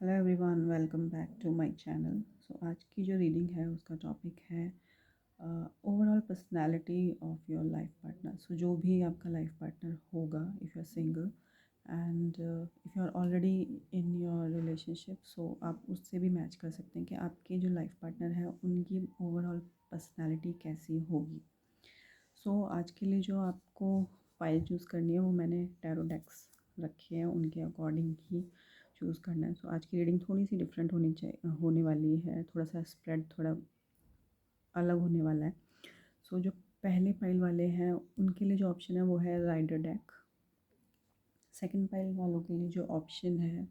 Hello everyone, welcome back to my channel. आज की जो रीडिंग है उसका टॉपिक है overall personality of your life partner. जो भी आपका लाइफ पार्टनर होगा, if you are single and if you are already in your relationship, आप उससे भी मैच कर सकते हैं कि आपके जो लाइफ पार्टनर है उनकी ओवरऑल पर्सनालिटी कैसी होगी। आज के लिए जो आपको फाइल चूज़ करनी है वो मैंने टैरो डेक्स रखे हैं, उनके अकॉर्डिंग ही चूज़ करना है। आज की रीडिंग थोड़ी सी डिफरेंट होने वाली है, थोड़ा सा स्प्रेड थोड़ा अलग होने वाला है। जो पहले पाइल वाले हैं उनके लिए जो ऑप्शन है वो है राइडर डेक। सेकंड पाइल वालों के लिए जो ऑप्शन है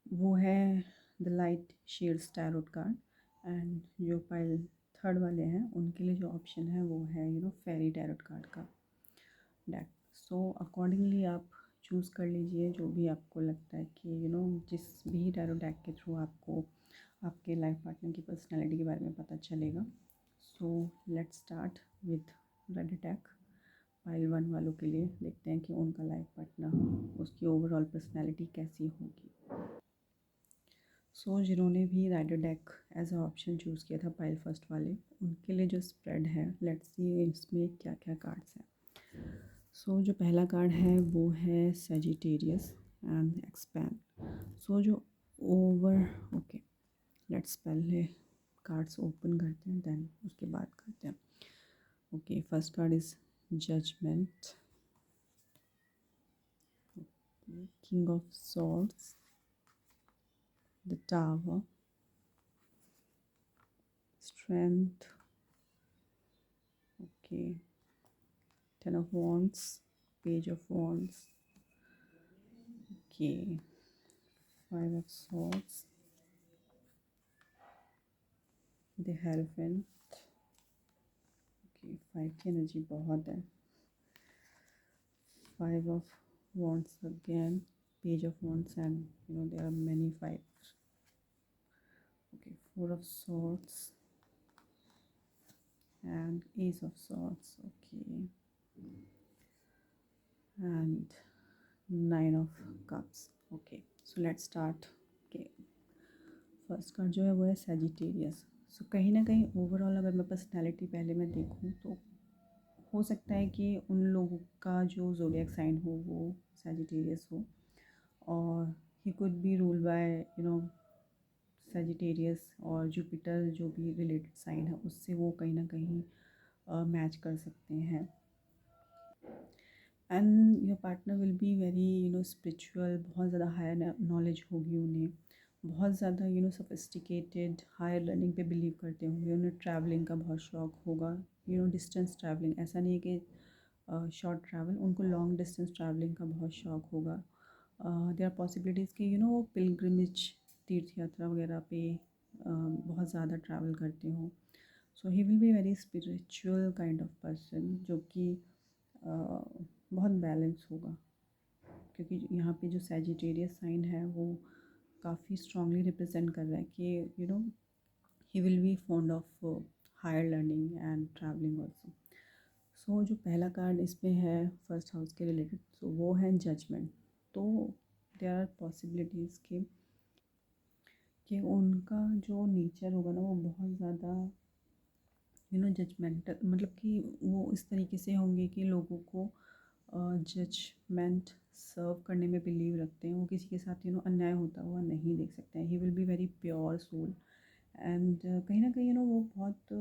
वो है the light shades tarot card. And जो पाइल थर्ड वाले हैं उनके लिए जो ऑप्शन है वो है फेरी टैरोट कार्ड का डेक। अकॉर्डिंगली आप चूज़ कर लीजिए जो भी आपको लगता है कि जिस भी टैरो डेक के थ्रू आपको आपके लाइफ पार्टनर की पर्सनालिटी के बारे में पता चलेगा। Let's start with red deck. Pile one वालों के लिए देखते हैं कि उनका लाइफ पार्टनर उसकी ओवरऑल पर्सनालिटी कैसी होगी। जिन्होंने भी rider deck as a option choose किया था पाइल फर्स्ट वाले, उनके लिए जो स्प्रेड है, लेट्स सी इसमें क्या क्या कार्ड्स हैं। जो पहला कार्ड है वो है सेजिटेरियस एंड एक्सपैंड। जो ओवर ओके, लेट्स पहले कार्ड्स ओपन करते हैं देन उसके बाद करते हैं। Okay, first card is judgement, king of swords, the tower, strength, okay, ten of wands, page of wands, okay, five of swords, the hierophant. Okay, five की energy बहुत है। Five of wands again, page of wands, and there are many fives. Okay, four of swords and ace of swords. Okay, and nine of cups. Okay, let's start. Okay, first card जो है वो है Sagittarius. कहीं ना कहीं overall अगर मैं personality पहले मैं देखूँ तो हो सकता है कि उन लोगों का जो ज़ोडिएक साइन हो वो सेजिटेरियस हो, और ही could B rule by Sagittarius और जुपिटर जो भी रिलेटेड साइन है उससे वो कहीं ना कहीं मैच कर सकते हैं। And your partner will be very spiritual, बहुत ज़्यादा हायर नॉलेज होगी उन्हें, बहुत ज़्यादा सोफिस्टिकेटेड हायर लर्निंग पे बिलीव करते होंगे, उन्हें ट्रैवलिंग का बहुत शौक होगा, डिस्टेंस ट्रैवलिंग, ऐसा नहीं है कि शॉर्ट ट्रैवल, उनको लॉन्ग डिस्टेंस ट्रैवलिंग का बहुत शौक होगा। देयर आर पॉसिबिलिटीज़ कि वो पिलग्रिमेज तीर्थ यात्रा वगैरह पे बहुत ज़्यादा ट्रैवल करते हों। ही will be very spiritual kind of person जो कि बहुत बैलेंस होगा, क्योंकि यहाँ पे जो सेजिटेरियस साइन है वो काफ़ी स्ट्रांगली रिप्रेजेंट कर रहा है कि he will be fond of higher learning and travelling also. जो पहला कार्ड इसमें है फर्स्ट हाउस के रिलेटेड, वो है जजमेंट। तो देयर आर पॉसिबिलिटीज़ कि उनका जो नेचर होगा ना वो बहुत ज़्यादा जजमेंटल, मतलब कि वो इस तरीके से होंगे कि लोगों को जजमेंट सर्व करने में बिलीव रखते हैं। वो किसी के साथ अन्याय होता हुआ नहीं देख सकते हैं। He will be very pure soul and कहीं ना कहीं वो बहुत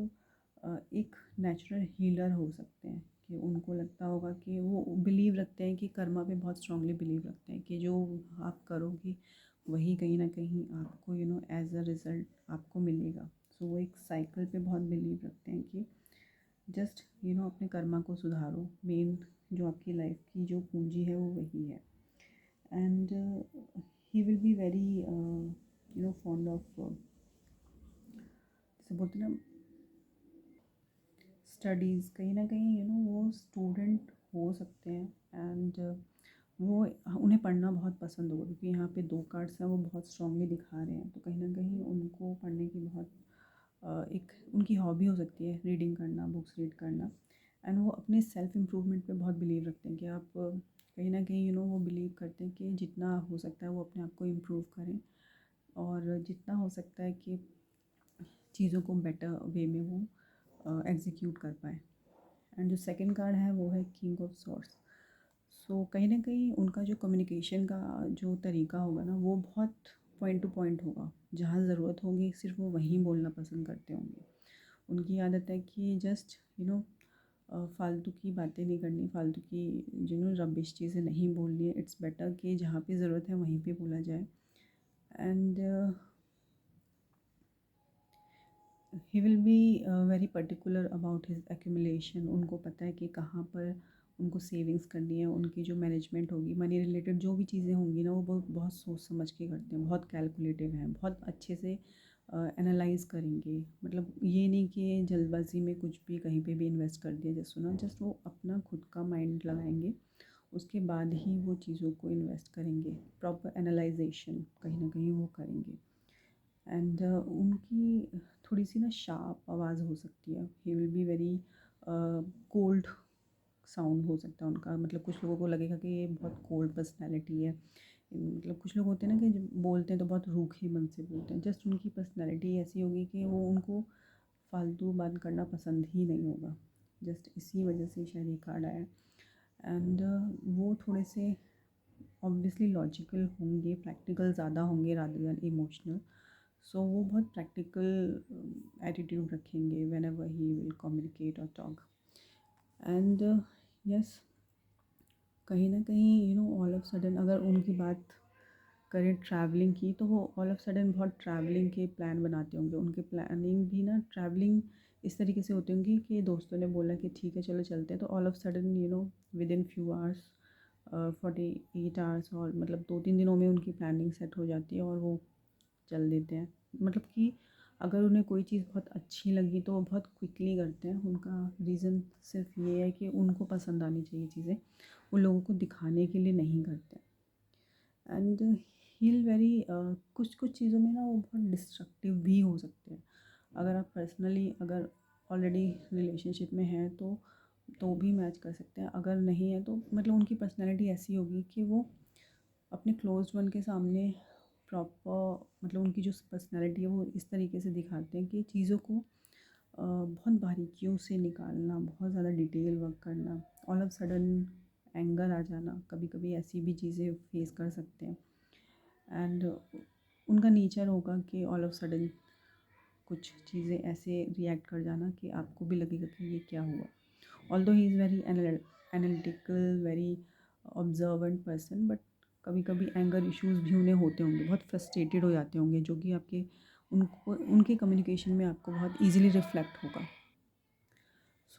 एक नेचुरल हीलर हो सकते हैं, कि उनको लगता होगा कि वो बिलीव रखते हैं कि कर्मा पे बहुत स्ट्रांगली बिलीव रखते हैं कि जो आप करोगे वही कहीं ना कहीं आपको एज अ रिज़ल्ट आपको मिलेगा। वो एक साइकिल पे बहुत बिलीव रखते हैं कि जस्ट अपने कर्मा को सुधारो, मेन जो आपकी लाइफ की जो पूंजी है वो वही है। And he will be very fond of, जैसे बोलते हैं ना, स्टडीज़, कहीं ना कहीं वो स्टूडेंट हो सकते हैं। एंड वो उन्हें पढ़ना बहुत पसंद होगा, क्योंकि यहाँ पे दो कार्ड्स हैं वो बहुत स्ट्रांगली दिखा रहे हैं, तो कहीं ना कहीं उनको पढ़ने की बहुत एक उनकी हॉबी हो सकती है, रीडिंग करना, बुक्स रीड करना। एंड वो अपने सेल्फ इम्प्रूवमेंट पे बहुत बिलीव रखते हैं कि आप कहीं ना कहीं वो बिलीव करते हैं कि जितना हो सकता है वो अपने आप को इम्प्रूव करें, और जितना हो सकता है कि चीज़ों को बेटर वे में वो एग्जीक्यूट कर पाए। एंड जो सेकंड कार्ड है वो है किंग ऑफ सॉर्ड्स। सो कहीं ना कहीं उनका जो कम्युनिकेशन का जो तरीका होगा ना, वो बहुत पॉइंट टू पॉइंट होगा। जहाँ ज़रूरत होगी सिर्फ वो वहीं बोलना पसंद करते होंगे। उनकी आदत है कि जस्ट फालतू की बातें नहीं करनी, फालतू की रबिश चीज़ें नहीं बोलनी है। इट्स बेटर कि जहाँ पे ज़रूरत है वहीं पे बोला जाए। And he will be very particular about his accumulation. उनको पता है कि कहाँ पर उनको सेविंग्स करनी है। उनकी जो मैनेजमेंट होगी, मनी रिलेटेड जो भी चीज़ें होंगी ना, वो बहुत बहुत सोच समझ के करते हैं, बहुत कैलकुलेटिव हैं, बहुत अच्छे से एनालाइज करेंगे। मतलब ये नहीं कि जल्दबाजी में कुछ भी कहीं पे भी इन्वेस्ट कर दिया जस्ट वो अपना खुद का माइंड लगाएंगे, उसके बाद ही वो चीज़ों को इन्वेस्ट करेंगे। प्रॉपर एनालाइजेशन कहीं ना कहीं वो करेंगे। एंड उनकी थोड़ी सी ना शार्प आवाज़ हो सकती है। ही will be very cold sound हो सकता है उनका। मतलब कुछ लोगों को लगेगा कि ये बहुत कोल्ड पर्सनैलिटी है। मतलब कुछ लोग होते हैं ना कि जब बोलते हैं तो बहुत रूखे मन से बोलते हैं। जस्ट उनकी पर्सनैलिटी ऐसी होगी कि वो उनको फालतू बात करना पसंद ही नहीं होगा। जस्ट इसी वजह से शायद ये कार्ड आया। एंड वो थोड़े से ऑब्वियसली लॉजिकल होंगे, प्रैक्टिकल ज़्यादा होंगे रादर देन इमोशनल। सो वो बहुत प्रैक्टिकल एटीट्यूड रखेंगे when ever he will communicate और टॉक। एंड यस, कहीं ना कहीं ऑल ऑफ सडन अगर उनकी बात करें ट्रैवलिंग की, तो वो ऑल ऑफ सडन बहुत ट्रैवलिंग के प्लान बनाते होंगे। उनके प्लानिंग भी ना ट्रैवलिंग इस तरीके से होती होंगी कि दोस्तों ने बोला कि ठीक है चलो चलते हैं, तो all of sudden with in few hours, 48 hours, और मतलब 2-3 दिनों में उनकी प्लानिंग सेट हो जाती है और वो चल देते हैं। मतलब कि अगर उन्हें कोई चीज़ बहुत अच्छी लगी तो वो बहुत क्विकली करते हैं। उनका रीज़न सिर्फ ये है कि उनको पसंद आनी चाहिए चीज़ें, वो लोगों को दिखाने के लिए नहीं करते। एंड हील वेरी कुछ कुछ चीज़ों में ना वो बहुत डिस्ट्रक्टिव भी हो सकते हैं। अगर आप पर्सनली अगर ऑलरेडी रिलेशनशिप में हैं तो भी मैच कर सकते हैं। अगर नहीं है तो मतलब उनकी पर्सनैलिटी ऐसी होगी कि वो अपने क्लोज वन के सामने प्रॉपर, मतलब उनकी जो पर्सनैलिटी है वो इस तरीके से दिखाते हैं कि चीज़ों को बहुत बारीकियों से निकालना, बहुत ज़्यादा डिटेल वर्क करना, ऑल ऑफ सडन एंगर आ जाना, कभी कभी ऐसी भी चीज़ें फेस कर सकते हैं। एंड उनका नेचर होगा कि ऑल ऑफ सडन कुछ चीज़ें ऐसे रिएक्ट कर जाना कि आपको भी लगेगा कि ये क्या हुआ। Although he is very analytical, very observant person, but कभी कभी एंगर इश्यूज़ भी उन्हें होते होंगे, बहुत फ्रस्ट्रेटेड हो जाते होंगे, जो कि आपके उनको उनके कम्युनिकेशन में आपको बहुत ईजिली रिफ्लेक्ट होगा।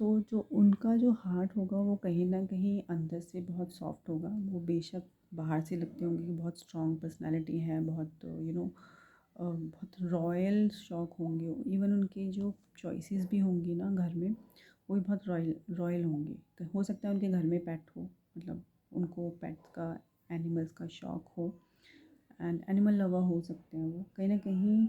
सो जो उनका जो हार्ट होगा वो कहीं ना कहीं अंदर से बहुत सॉफ्ट होगा। वो बेशक बाहर से लगते होंगे कि बहुत स्ट्रॉन्ग पर्सनालिटी है, बहुत बहुत रॉयल शौक होंगे। इवन उनके जो चॉइसेस भी होंगी ना घर में, वो भी बहुत रॉयल रॉयल होंगे। तो हो सकता है उनके घर में पेट हो, मतलब उनको पेट्स का, एनिमल्स का शौक हो, एंड एनिमल लवर हो सकते हैं। वो कहीं ना कहीं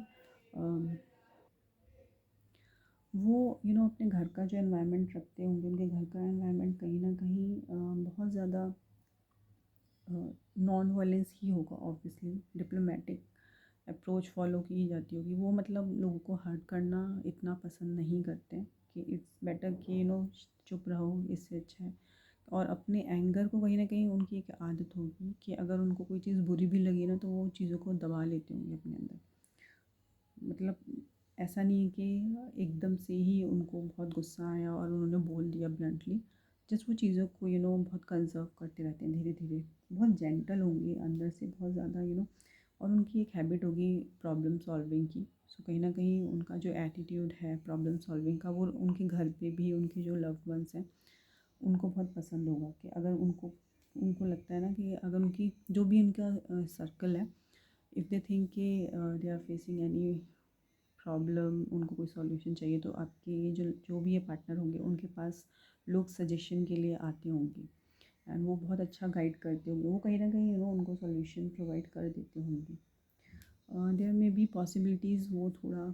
वो अपने घर का जो एनवायरनमेंट रखते होंगे, उनके घर का एनवायरनमेंट कहीं ना कहीं बहुत ज़्यादा नॉन वायलेंस ही होगा। ऑब्वियसली डिप्लोमेटिक अप्रोच फॉलो की जाती होगी। वो मतलब लोगों को हर्ट करना इतना पसंद नहीं करते कि इट्स बेटर कि चुप रहो, इससे अच्छा है। और अपने एंगर को कहीं ना कहीं उनकी एक आदत होगी कि अगर उनको कोई चीज़ बुरी भी लगी ना, तो वो चीज़ों को दबा लेते होंगे अपने अंदर। मतलब ऐसा नहीं है कि एकदम से ही उनको बहुत गुस्सा आया और उन्होंने बोल दिया ब्लंटली। जस्ट वो चीज़ों को बहुत कंजर्व करते रहते हैं धीरे धीरे। बहुत जेंटल होंगे अंदर से, बहुत ज़्यादा और उनकी एक हैबिट होगी प्रॉब्लम सॉल्विंग की। सो कहीं ना कहीं उनका जो एटीट्यूड है प्रॉब्लम सॉल्विंग का, वो उनके घर पे भी उनके जो लव्ड वंस हैं उनको बहुत पसंद होगा। कि अगर उनको उनको लगता है ना कि अगर उनकी जो भी उनका सर्कल है, इफ़ दे थिंक कि they are facing any problem, उनको कोई सॉल्यूशन चाहिए, तो आपके जो जो भी ये पार्टनर होंगे उनके पास लोग सजेशन के लिए आते होंगे। एंड वो बहुत अच्छा गाइड करते होंगे। वो कहीं ना कहीं उनको सॉल्यूशन प्रोवाइड कर देते होंगे। देयर मे बी पॉसिबिलिटीज़ वो थोड़ा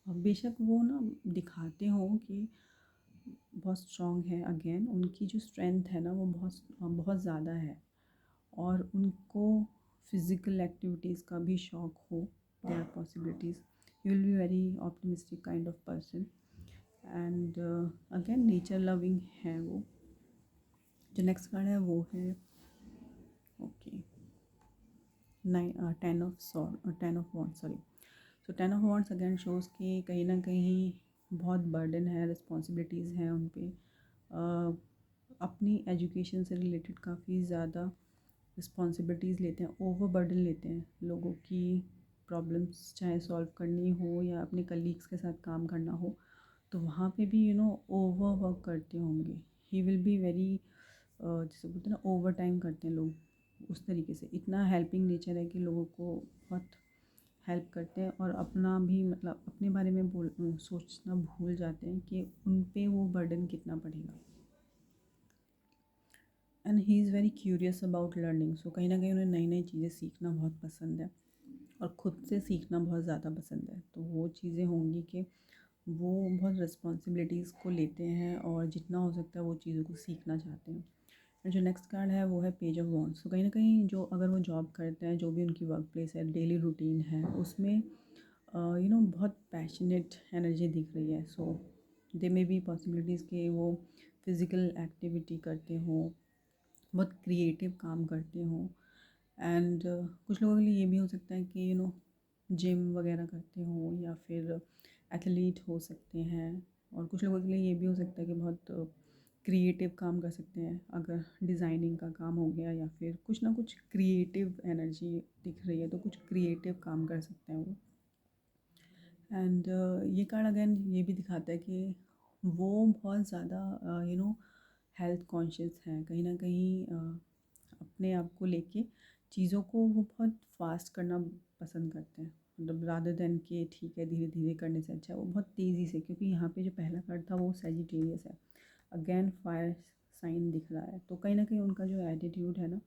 बेशक वो ना दिखाते हों कि बहुत स्ट्रॉन्ग है। अगेन उनकी जो स्ट्रेंथ है ना वो बहुत बहुत ज़्यादा है, और उनको फिज़िकल एक्टिविटीज़ का भी शौक़ हो, there are possibilities. You will be very optimistic kind of person, and again nature loving है वो। जो नेक्स्ट कार्ड है वो है okay 10 of wands, sorry. So 10 of wands again shows कि कहीं ना कहीं बहुत बर्डन है, रिस्पॉन्सिबिलिटीज़ हैं उन पे। अपनी एजुकेशन से रिलेटेड काफ़ी ज़्यादा रिस्पॉन्सिबिलिटीज़ लेते हैं, ओवर बर्डन लेते हैं। लोगों की प्रॉब्लम्स चाहे सॉल्व करनी हो या अपने कलीग्स के साथ काम करना हो, तो वहाँ पे भी ओवर वर्क करते होंगे। ही विल बी वेरी जैसे बोलते हैं ना, ओवर टाइम करते हैं लोग, उस तरीके से। इतना हेल्पिंग नेचर है कि लोगों को बहुत हेल्प करते हैं, और अपना भी मतलब अपने बारे में सोचना भूल जाते हैं कि उन पे वो बर्डन कितना पड़ेगा। And he is very curious about learning. So कहीं ना कहीं उन्हें नई नई चीज़ें सीखना बहुत पसंद है, और ख़ुद से सीखना बहुत ज़्यादा पसंद है। तो वो चीज़ें होंगी कि वो बहुत रिस्पॉन्सिबिलिटीज़ को लेते हैं, और जितना हो सकता है वो चीज़ों को सीखना चाहते हैं। और जो नेक्स्ट कार्ड है वो है पेज ऑफ वॉन्ड्स। तो कहीं ना कहीं जो अगर वो जॉब करते हैं, जो भी उनकी वर्क प्लेस है, डेली रूटीन है, उसमें बहुत पैशनेट एनर्जी दिख रही है। सो दे मे बी पॉसिबिलिटीज़ कि वो फिज़िकल एक्टिविटी करते हों, बहुत क्रिएटिव काम करते हों। एंड कुछ लोगों के लिए ये भी हो सकता है कि जिम वगैरह करते हों, या फिर एथलीट हो सकते हैं। और कुछ लोगों के लिए ये भी हो सकता है कि बहुत क्रिएटिव काम कर सकते हैं, अगर डिज़ाइनिंग का काम हो गया, या फिर कुछ ना कुछ क्रिएटिव एनर्जी दिख रही है, तो कुछ क्रिएटिव काम कर सकते हैं वो। एंड ये कार्ड अगेन ये भी दिखाता है कि वो बहुत ज़्यादा हेल्थ कॉन्शियस हैं, कहीं ना कहीं अपने आप को लेके चीज़ों को वो बहुत फास्ट करना पसंद करते हैं। मतलब रादर देन कि ठीक है धीरे धीरे करने से अच्छा है वो बहुत तेज़ी से, क्योंकि यहाँ पे जो पहला कार्ड था वो सैजिटेरियस है, अगेन फायर साइन दिख रहा है। तो कहीं ना कहीं उनका जो एटीट्यूड है ना,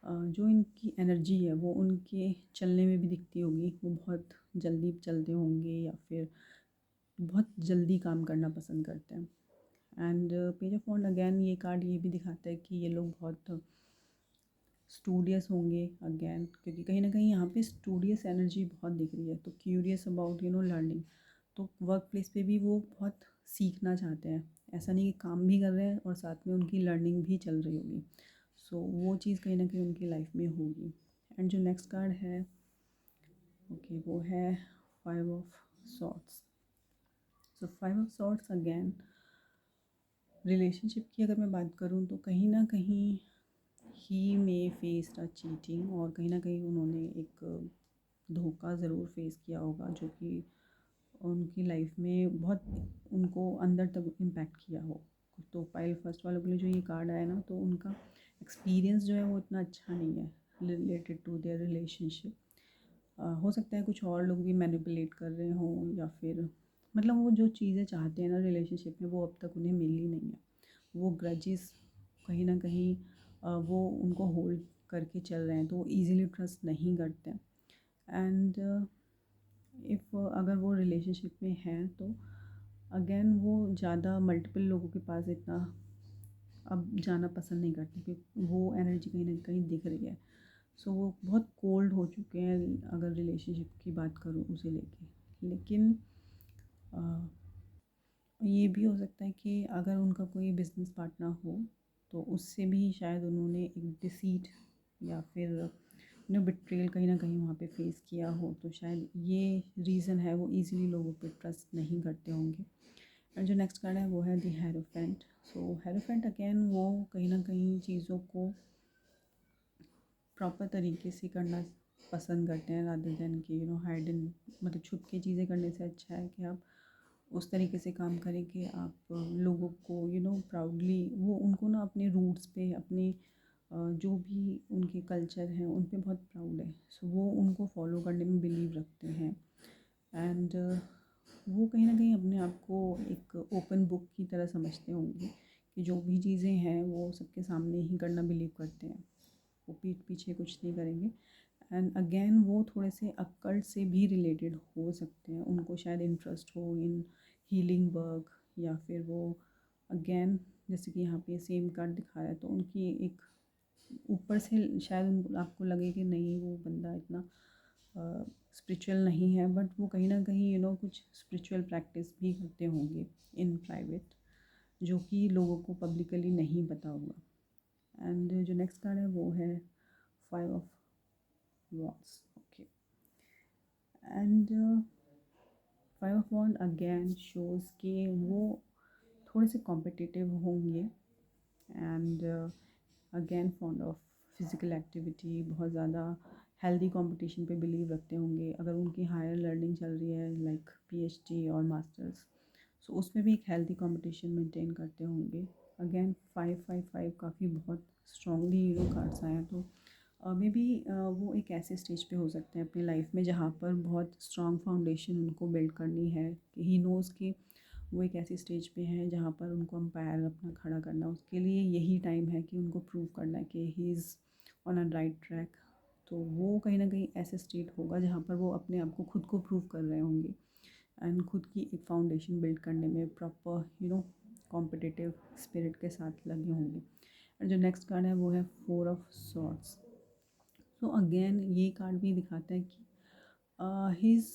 जो इनकी एनर्जी है वो उनके चलने में भी दिखती होगी। वो बहुत जल्दी चलते होंगे, या फिर बहुत जल्दी काम करना पसंद करते हैं। And page of wand again ये कार्ड ये भी दिखाता है कि ये लोग बहुत स्टूडियस होंगे अगेन, क्योंकि कहीं ना कहीं यहाँ पे स्टूडियस एनर्जी बहुत दिख रही है। तो क्यूरियस अबाउट लर्निंग। तो वर्क प्लेस पे भी वो बहुत सीखना चाहते हैं, ऐसा नहीं कि काम भी कर रहे हैं और साथ में उनकी लर्निंग भी चल रही होगी। सो वो चीज़ कहीं ना कहीं उनकी लाइफ में होगी। एंड जो नेक्स्ट कार्ड है ओके वो है 5 of swords. So 5 of swords again relationship की अगर मैं बात करूँ तो कहीं ना कहीं ही में फेस्ड अ चीटिंग, और कहीं ना कहीं उन्होंने एक धोखा ज़रूर फेस किया होगा, जो कि उनकी लाइफ में बहुत उनको अंदर तक इम्पैक्ट किया हो। तो पाइल फर्स्ट वालों के लिए जो ये कार्ड आया ना, तो उनका एक्सपीरियंस जो है वो इतना अच्छा नहीं है रिलेटेड टू देयर रिलेशनशिप। हो सकता है कुछ और लोग भी मैनिपुलेट कर रहे हों, या फिर मतलब वो जो चीज़ें चाहते हैं ना रिलेशनशिप में वो अब तक उन्हें मिली नहीं है। वो ग्रजेस कहीं ना कहीं वो उनको होल्ड करके चल रहे हैं, तो वो ईज़िली ट्रस्ट नहीं करते हैं। एंड इफ़ अगर वो रिलेशनशिप में हैं तो अगेन वो ज़्यादा मल्टीपल लोगों के पास इतना अब जाना पसंद नहीं करते, क्योंकि वो एनर्जी कहीं ना कहीं दिख रही है। सो वो बहुत कोल्ड हो चुके हैं अगर रिलेशनशिप की बात करूँ उसे लेके। लेकिन ये भी हो सकता है कि अगर उनका कोई बिज़नेस पार्टनर हो तो उससे भी शायद उन्होंने एक डिसीट या फिर बिट्रेयल कहीं ना कहीं वहाँ पे फेस किया हो, तो शायद ये रीज़न है वो इजीली लोगों पे ट्रस्ट नहीं करते होंगे। और जो नेक्स्ट कार्ड है वो है the hierophant. So hierophant again वो कहीं ना कहीं चीज़ों को प्रॉपर तरीके से करना पसंद करते हैं, रादर देन कि हाइडन, मतलब छुप के चीज़ें करने से अच्छा है कि आप उस तरीके से काम करें कि आप लोगों को प्राउडली वो उनको ना अपने रूट्स पे, अपने जो भी उनके कल्चर हैं उन पे बहुत प्राउड है। सो वो उनको फॉलो करने में बिलीव रखते हैं। एंड वो कहीं ना कहीं अपने आप को एक ओपन बुक की तरह समझते होंगे कि जो भी चीज़ें हैं वो सबके सामने ही करना बिलीव करते हैं, वो पीठ पीछे कुछ नहीं करेंगे। एंड अगेन वो थोड़े से अक्कल्ट से भी रिलेटेड हो सकते हैं, उनको शायद इंटरेस्ट हो इन हीलिंग वर्क, या फिर वो अगेन जैसे कि यहाँ पे सेम कार्ड दिखा रहा है, तो उनकी एक ऊपर से शायद आपको लगे कि नहीं वो बंदा इतना स्पिरिचुअल नहीं है, बट वो कहीं ना कहीं कुछ स्पिरिचुअल प्रैक्टिस भी करते होंगे इन प्राइवेट, जो कि लोगों को पब्लिकली नहीं पता होगा। एंड जो नेक्स्ट कार्ड है वो है 5 of wands. Okay, and 5 of wand again shows कि वो थोड़े से कॉम्पिटिटिव होंगे, and again fond of physical activity, बहुत ज़्यादा हेल्दी कंपटीशन पे बिलीव रखते होंगे। अगर उनकी हायर लर्निंग चल रही है लाइक पीएचडी और मास्टर्स, सो उसमें भी एक हेल्दी कंपटीशन मेंटेन करते होंगे। अगेन 5 5 5 काफ़ी बहुत स्ट्रांगली कार्ड्स आए हैं, तो मे बी वो एक ऐसे स्टेज पे हो सकते हैं अपनी लाइफ में जहाँ पर बहुत स्ट्रांग फाउंडेशन उनको बिल्ड करनी है, कि ही नोज़ कि वो एक ऐसी स्टेज पे हैं जहाँ पर उनको एम्पायर अपना खड़ा करना, उसके लिए यही टाइम है कि उनको प्रूव करना है कि he is on a right track. तो वो कहीं ना कहीं ऐसे स्टेट होगा जहाँ पर वो अपने आप को खुद को प्रूव कर रहे होंगे, एंड खुद की एक फाउंडेशन बिल्ड करने में प्रॉपर कॉम्पिटिटिव स्पिरिट के साथ लगे होंगे। और जो नेक्स्ट कार्ड है वो है 4 ऑफ सॉर्ड्स। तो अगेन ये कार्ड भी दिखाता है कि he is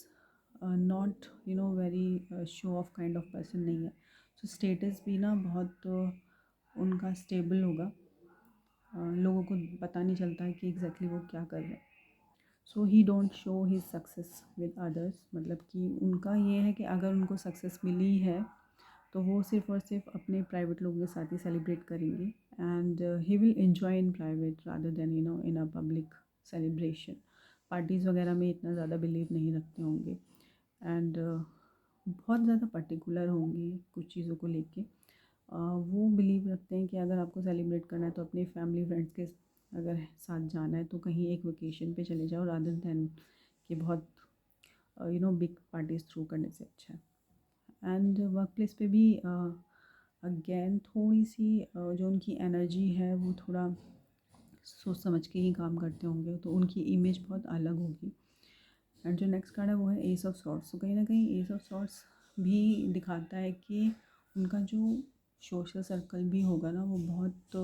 not very show off kind of person नहीं है। सो स्टेटस भी ना बहुत उनका स्टेबल होगा। लोगों को पता नहीं चलता है कि एग्जैक्टली वो क्या कर रहे हैं। So he don't show his success with others, मतलब कि उनका ये है कि अगर उनको सक्सेस मिली है तो वो सिर्फ़ और सिर्फ अपने प्राइवेट लोगों के साथ ही सेलिब्रेट करेंगे, and he will enjoy in private rather then in a public celebration. Parties वगैरह में इतना ज़्यादा बिलीव नहीं रखते होंगे, एंड बहुत ज़्यादा पर्टिकुलर होंगे कुछ चीज़ों को लेके। वो बिलीव रखते हैं कि अगर आपको सेलिब्रेट करना है तो अपने फैमिली फ्रेंड्स के अगर साथ जाना है तो कहीं एक वेकेशन पे चले जाओ रादर दैन कि बहुत बिग पार्टीज थ्रू करने से अच्छा है। एंड वर्क प्लेस पे भी अगेन थोड़ी सी जो उनकी एनर्जी है वो थोड़ा सोच समझ के ही काम करते होंगे, तो उनकी इमेज बहुत अलग होगी। एंड जो नेक्स्ट कार्ड है वो है एस ऑफ सॉर्ड्स। तो कहीं ना कहीं एस ऑफ सॉर्ड्स भी दिखाता है कि उनका जो सोशल सर्कल भी होगा ना वो बहुत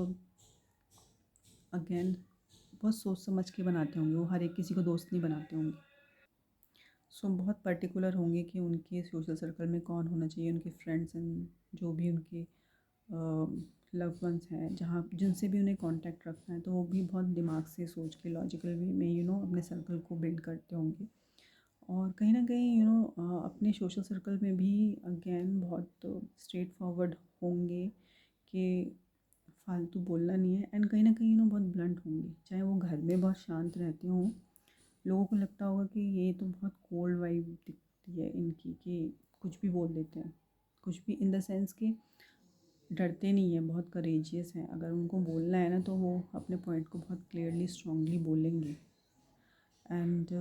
अगेन बहुत सोच समझ के बनाते होंगे, वो हर एक किसी को दोस्त नहीं बनाते होंगे। सो बहुत पर्टिकुलर होंगे कि उनके सोशल सर्कल में कौन होना चाहिए, उनके फ्रेंड्स एंड जो भी उनके लव्ड वंस हैं, जहाँ जिनसे भी उन्हें कांटेक्ट रखना है, तो वो भी बहुत दिमाग से सोच के लॉजिकल वे में अपने सर्कल को बिल्ड करते होंगे। और कहीं न कहीं अपने सोशल सर्कल में भी अगेन बहुत स्ट्रेट फॉरवर्ड होंगे कि फालतू बोलना नहीं है, एंड कहीं न कहीं बहुत ब्लंट होंगे। चाहे वो घर में बहुत शांत रहते हों, लोगों को लगता होगा कि ये तो बहुत कोल्ड वाइब दिखती है इनकी, कि कुछ भी बोल देते हैं। कुछ भी इन द सेंस कि डरते नहीं हैं, बहुत करेजियस हैं। अगर उनको बोलना है ना तो वो अपने पॉइंट को बहुत क्लियरली स्ट्रांगली बोलेंगे, एंड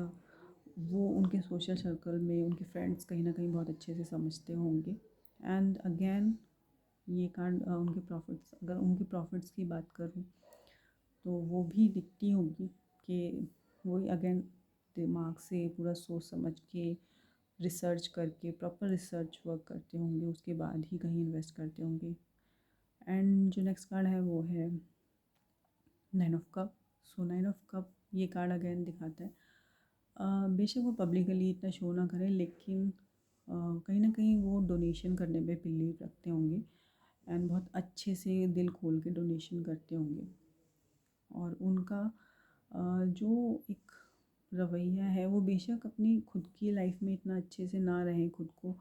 वो उनके सोशल सर्कल में उनके फ्रेंड्स कहीं ना कहीं बहुत अच्छे से समझते होंगे। एंड अगेन ये कार्ड उनके प्रॉफिट्स, अगर उनके प्रॉफिट्स की बात करूँ तो वो भी दिखती होगी कि वही अगेन दिमाग से पूरा सोच समझ के रिसर्च करके प्रॉपर रिसर्च वर्क करते होंगे, उसके बाद ही कहीं इन्वेस्ट करते होंगे। एंड जो नेक्स्ट कार्ड है वो है 9 of cup. So 9 of cup ये कार्ड अगेन दिखाता है बेशक वो पब्लिकली इतना शो ना करें, लेकिन कहीं ना कहीं वो डोनेशन करने पे बिलीव रखते होंगे, एंड बहुत अच्छे से दिल खोल के डोनेशन करते होंगे। और उनका जो एक रवैया है वो बेशक अपनी खुद की लाइफ में इतना अच्छे से ना रहें, खुद को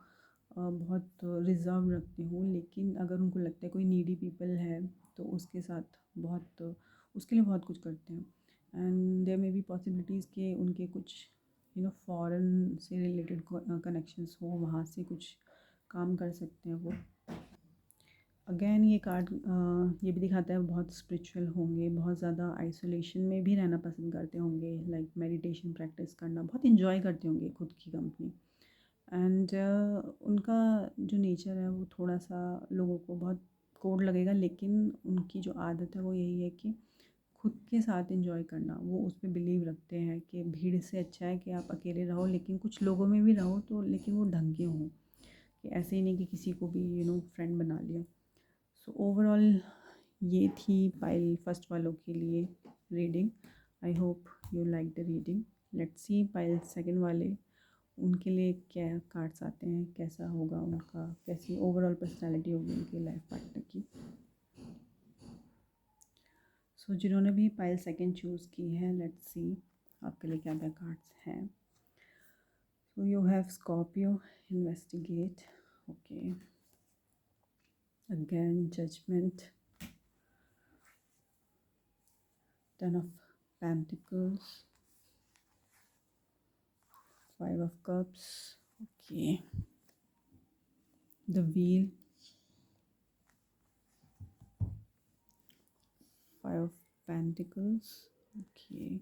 बहुत रिज़र्व रखते हों, लेकिन अगर उनको लगता है कोई नीडी पीपल है तो उसके साथ बहुत उसके लिए बहुत कुछ करते हैं। And there may be possibilities के उनके कुछ फॉरेन से रिलेटेड कनेक्शंस हो, वहाँ से कुछ काम कर सकते हैं वो। अगेन ये कार्ड ये भी दिखाता है बहुत स्पिरिचुअल होंगे, बहुत ज़्यादा आइसोलेशन में भी रहना पसंद करते होंगे, लाइक मेडिटेशन प्रैक्टिस करना बहुत इन्जॉय करते होंगे खुद की कंपनी। एंड उनका जो नेचर है वो थोड़ा सा लोगों को बहुत कोड लगेगा, लेकिन उनकी जो आदत है वो यही है कि खुद के साथ इन्जॉय करना। वो उस पर बिलीव रखते हैं कि भीड़ से अच्छा है कि आप अकेले रहो, लेकिन कुछ लोगों में भी रहो तो लेकिन वो ढंग के हों, कि ऐसे ही नहीं कि किसी को भी फ्रेंड बना लिया। सो ओवरऑल ये थी पाइल फर्स्ट वालों के लिए reading. I hope you like the reading. Let's see pile second वाले, उनके लिए क्या कार्ड्स आते हैं, कैसा होगा उनका, कैसी ओवरऑल पर्सनालिटी होगी उनकी लाइफ पार्टनर की। सो जिन्होंने भी पाइल सेकंड चूज़ की है, लेट्स सी आपके लिए क्या क्या कार्ड्स हैं। So you have Scorpio, investigate, okay, again judgement, ten of pentacles, five of cups, okay, the wheel, five of pentacles, okay,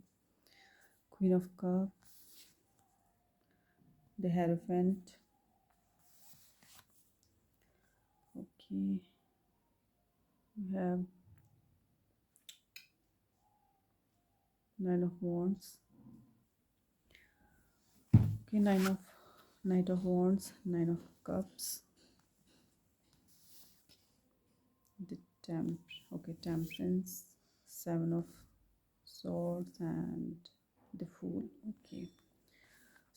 queen of cups, the hierophant, okay, we have nine of wands, okay, knight of wands, nine of cups, the temperance, seven of swords and the fool, okay.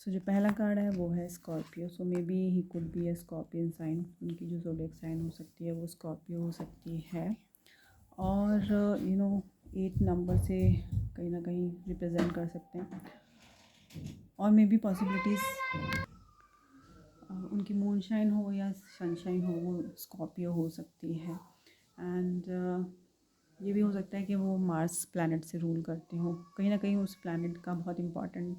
So जो पहला card है वो है Scorpio. So may be he could be a Scorpion sign, उनकी जो zodiac sign हो सकती है वो स्कॉर्पियो हो सकती है। और 8 नंबर से कहीं ना कहीं रिप्रेजेंट कर सकते हैं। और मे बी पॉसिबिलिटीज़ उनकी मूनशाइन हो या सनशाइन हो, वो स्कॉर्पियो हो सकती है। एंड ये भी हो सकता है कि वो मार्स प्लैनेट से रूल करते हो, कहीं ना कहीं उस प्लैनेट का बहुत इम्पॉर्टेंट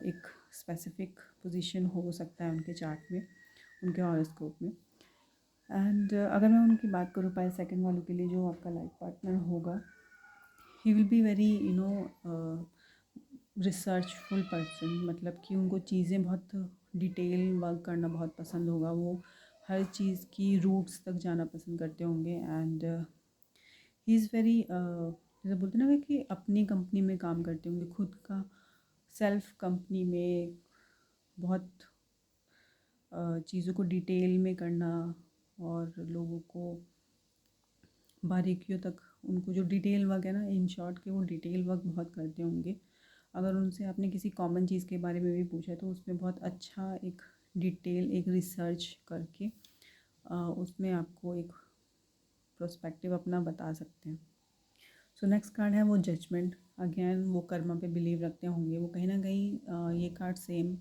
एक स्पेसिफिक पोजीशन हो सकता है उनके चार्ट में, उनके हॉरोस्कोप में। एंड अगर मैं उनकी बात करूँ पाइल सेकंड वालों के लिए, जो आपका लाइफ पार्टनर होगा, he will be very researchful person, मतलब कि उनको चीज़ें बहुत डिटेल वर्क करना बहुत पसंद होगा। वो हर चीज़ की रूट्स तक जाना पसंद करते होंगे। एंड ही इज़ वेरी, जैसे बोलते हैं ना कि अपनी कंपनी में काम करते होंगे, खुद का सेल्फ कंपनी में बहुत चीज़ों को डिटेल में करना, और लोगों को बारीकियों तक, उनको जो डिटेल वर्क है ना, इन शॉर्ट के वो डिटेल वर्क बहुत करते होंगे। अगर उनसे आपने किसी कॉमन चीज़ के बारे में भी पूछा तो उसमें बहुत अच्छा एक डिटेल, एक रिसर्च करके उसमें आपको एक प्रोस्पेक्टिव अपना बता सकते हैं। सो नेक्स्ट कार्ड है वो जजमेंट। अगेन वो कर्मा पे बिलीव रखते होंगे, वो कहीं ना कहीं ये कार्ड सेम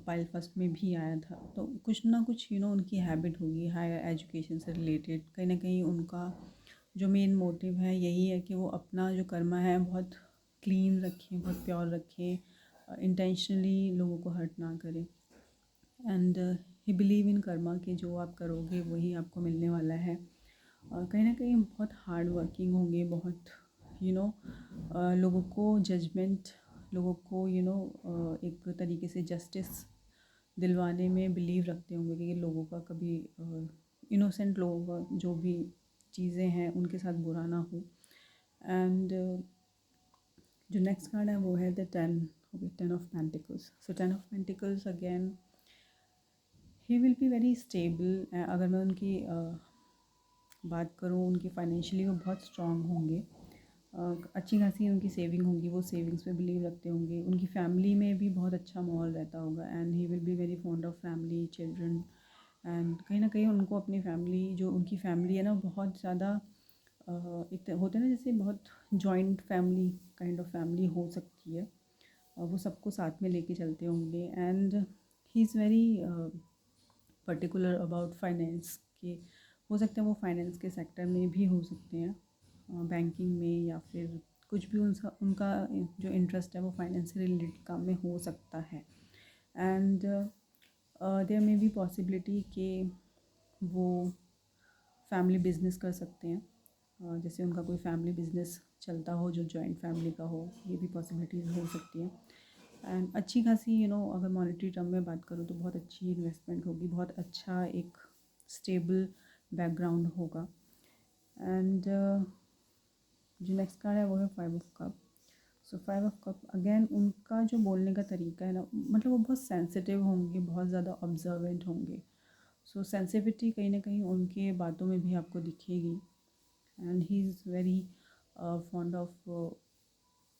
पाइल फर्स्ट में भी आया था। तो कुछ ना कुछ उनकी हैबिट होगी हायर एजुकेशन से रिलेटेड। कहीं ना कहीं उनका जो मेन मोटिव है यही है कि वो अपना जो कर्मा है बहुत क्लीन रखें, बहुत प्योर रखें, इंटेंशनली लोगों को हर्ट ना करें। And he believe in Karma कि जो आप करोगे वही आपको मिलने वाला है। कहीं ना कहीं बहुत हार्ड वर्किंग होंगे, बहुत लोगों को जजमेंट, लोगों को एक तरीके से जस्टिस दिलवाने में बिलीव रखते होंगे कि लोगों का कभी इनोसेंट लोगों का जो भी चीज़ें हैं उनके साथ बुरा ना हो। एंड जो नेक्स्ट कार्ड है वो है the 10 of pentacles. So 10 of pentacles again he will be very stable. अगर मैं उनकी बात करूँ, उनकी फाइनेंशियली वो बहुत स्ट्रॉन्ग होंगे, अच्छी खासी उनकी सेविंग होगी, वो सेविंग्स पे बिलीव रखते होंगे। उनकी फैमिली में भी बहुत अच्छा माहौल रहता होगा। And he will be very fond of family, children. And कहीं ना कहीं उनको अपनी फैमिली, जो उनकी फैमिली है ना, बहुत ज़्यादा एक होता है ना, जैसे बहुत joint family kind of family हो सकती है। वो सबको साथ में लेके चलते होंगे। And he is very particular about finance के, हो सकता है वो फाइनेंस के सेक्टर में भी हो सकते हैं, बैंकिंग में, या फिर कुछ भी उनका जो इंटरेस्ट है वो फाइनेंस से रिलेटेड काम में हो सकता है। And there may be possibility कि वो फैमिली बिजनेस कर सकते हैं, जैसे उनका कोई फैमिली बिजनेस चलता हो जो जॉइंट फैमिली का हो, ये भी पॉसिबिलिटीज़ हो सकती हैं। एंड अच्छी खासी अगर मॉनेटरी टर्म में बात करूँ तो बहुत अच्छी इन्वेस्टमेंट होगी, बहुत अच्छा एक स्टेबल बैकग्राउंड होगा। एंड जो नेक्स्ट कार्ड है वो है 5 of cup. So 5 of cup again उनका जो बोलने का तरीका है ना, मतलब वो बहुत सेंसिटिव होंगे, बहुत ज़्यादा ऑब्जर्वेंट होंगे। सो सेंसिटिविटी कहीं ना कहीं उनके बातों में भी आपको दिखेगी। And he is very fond of,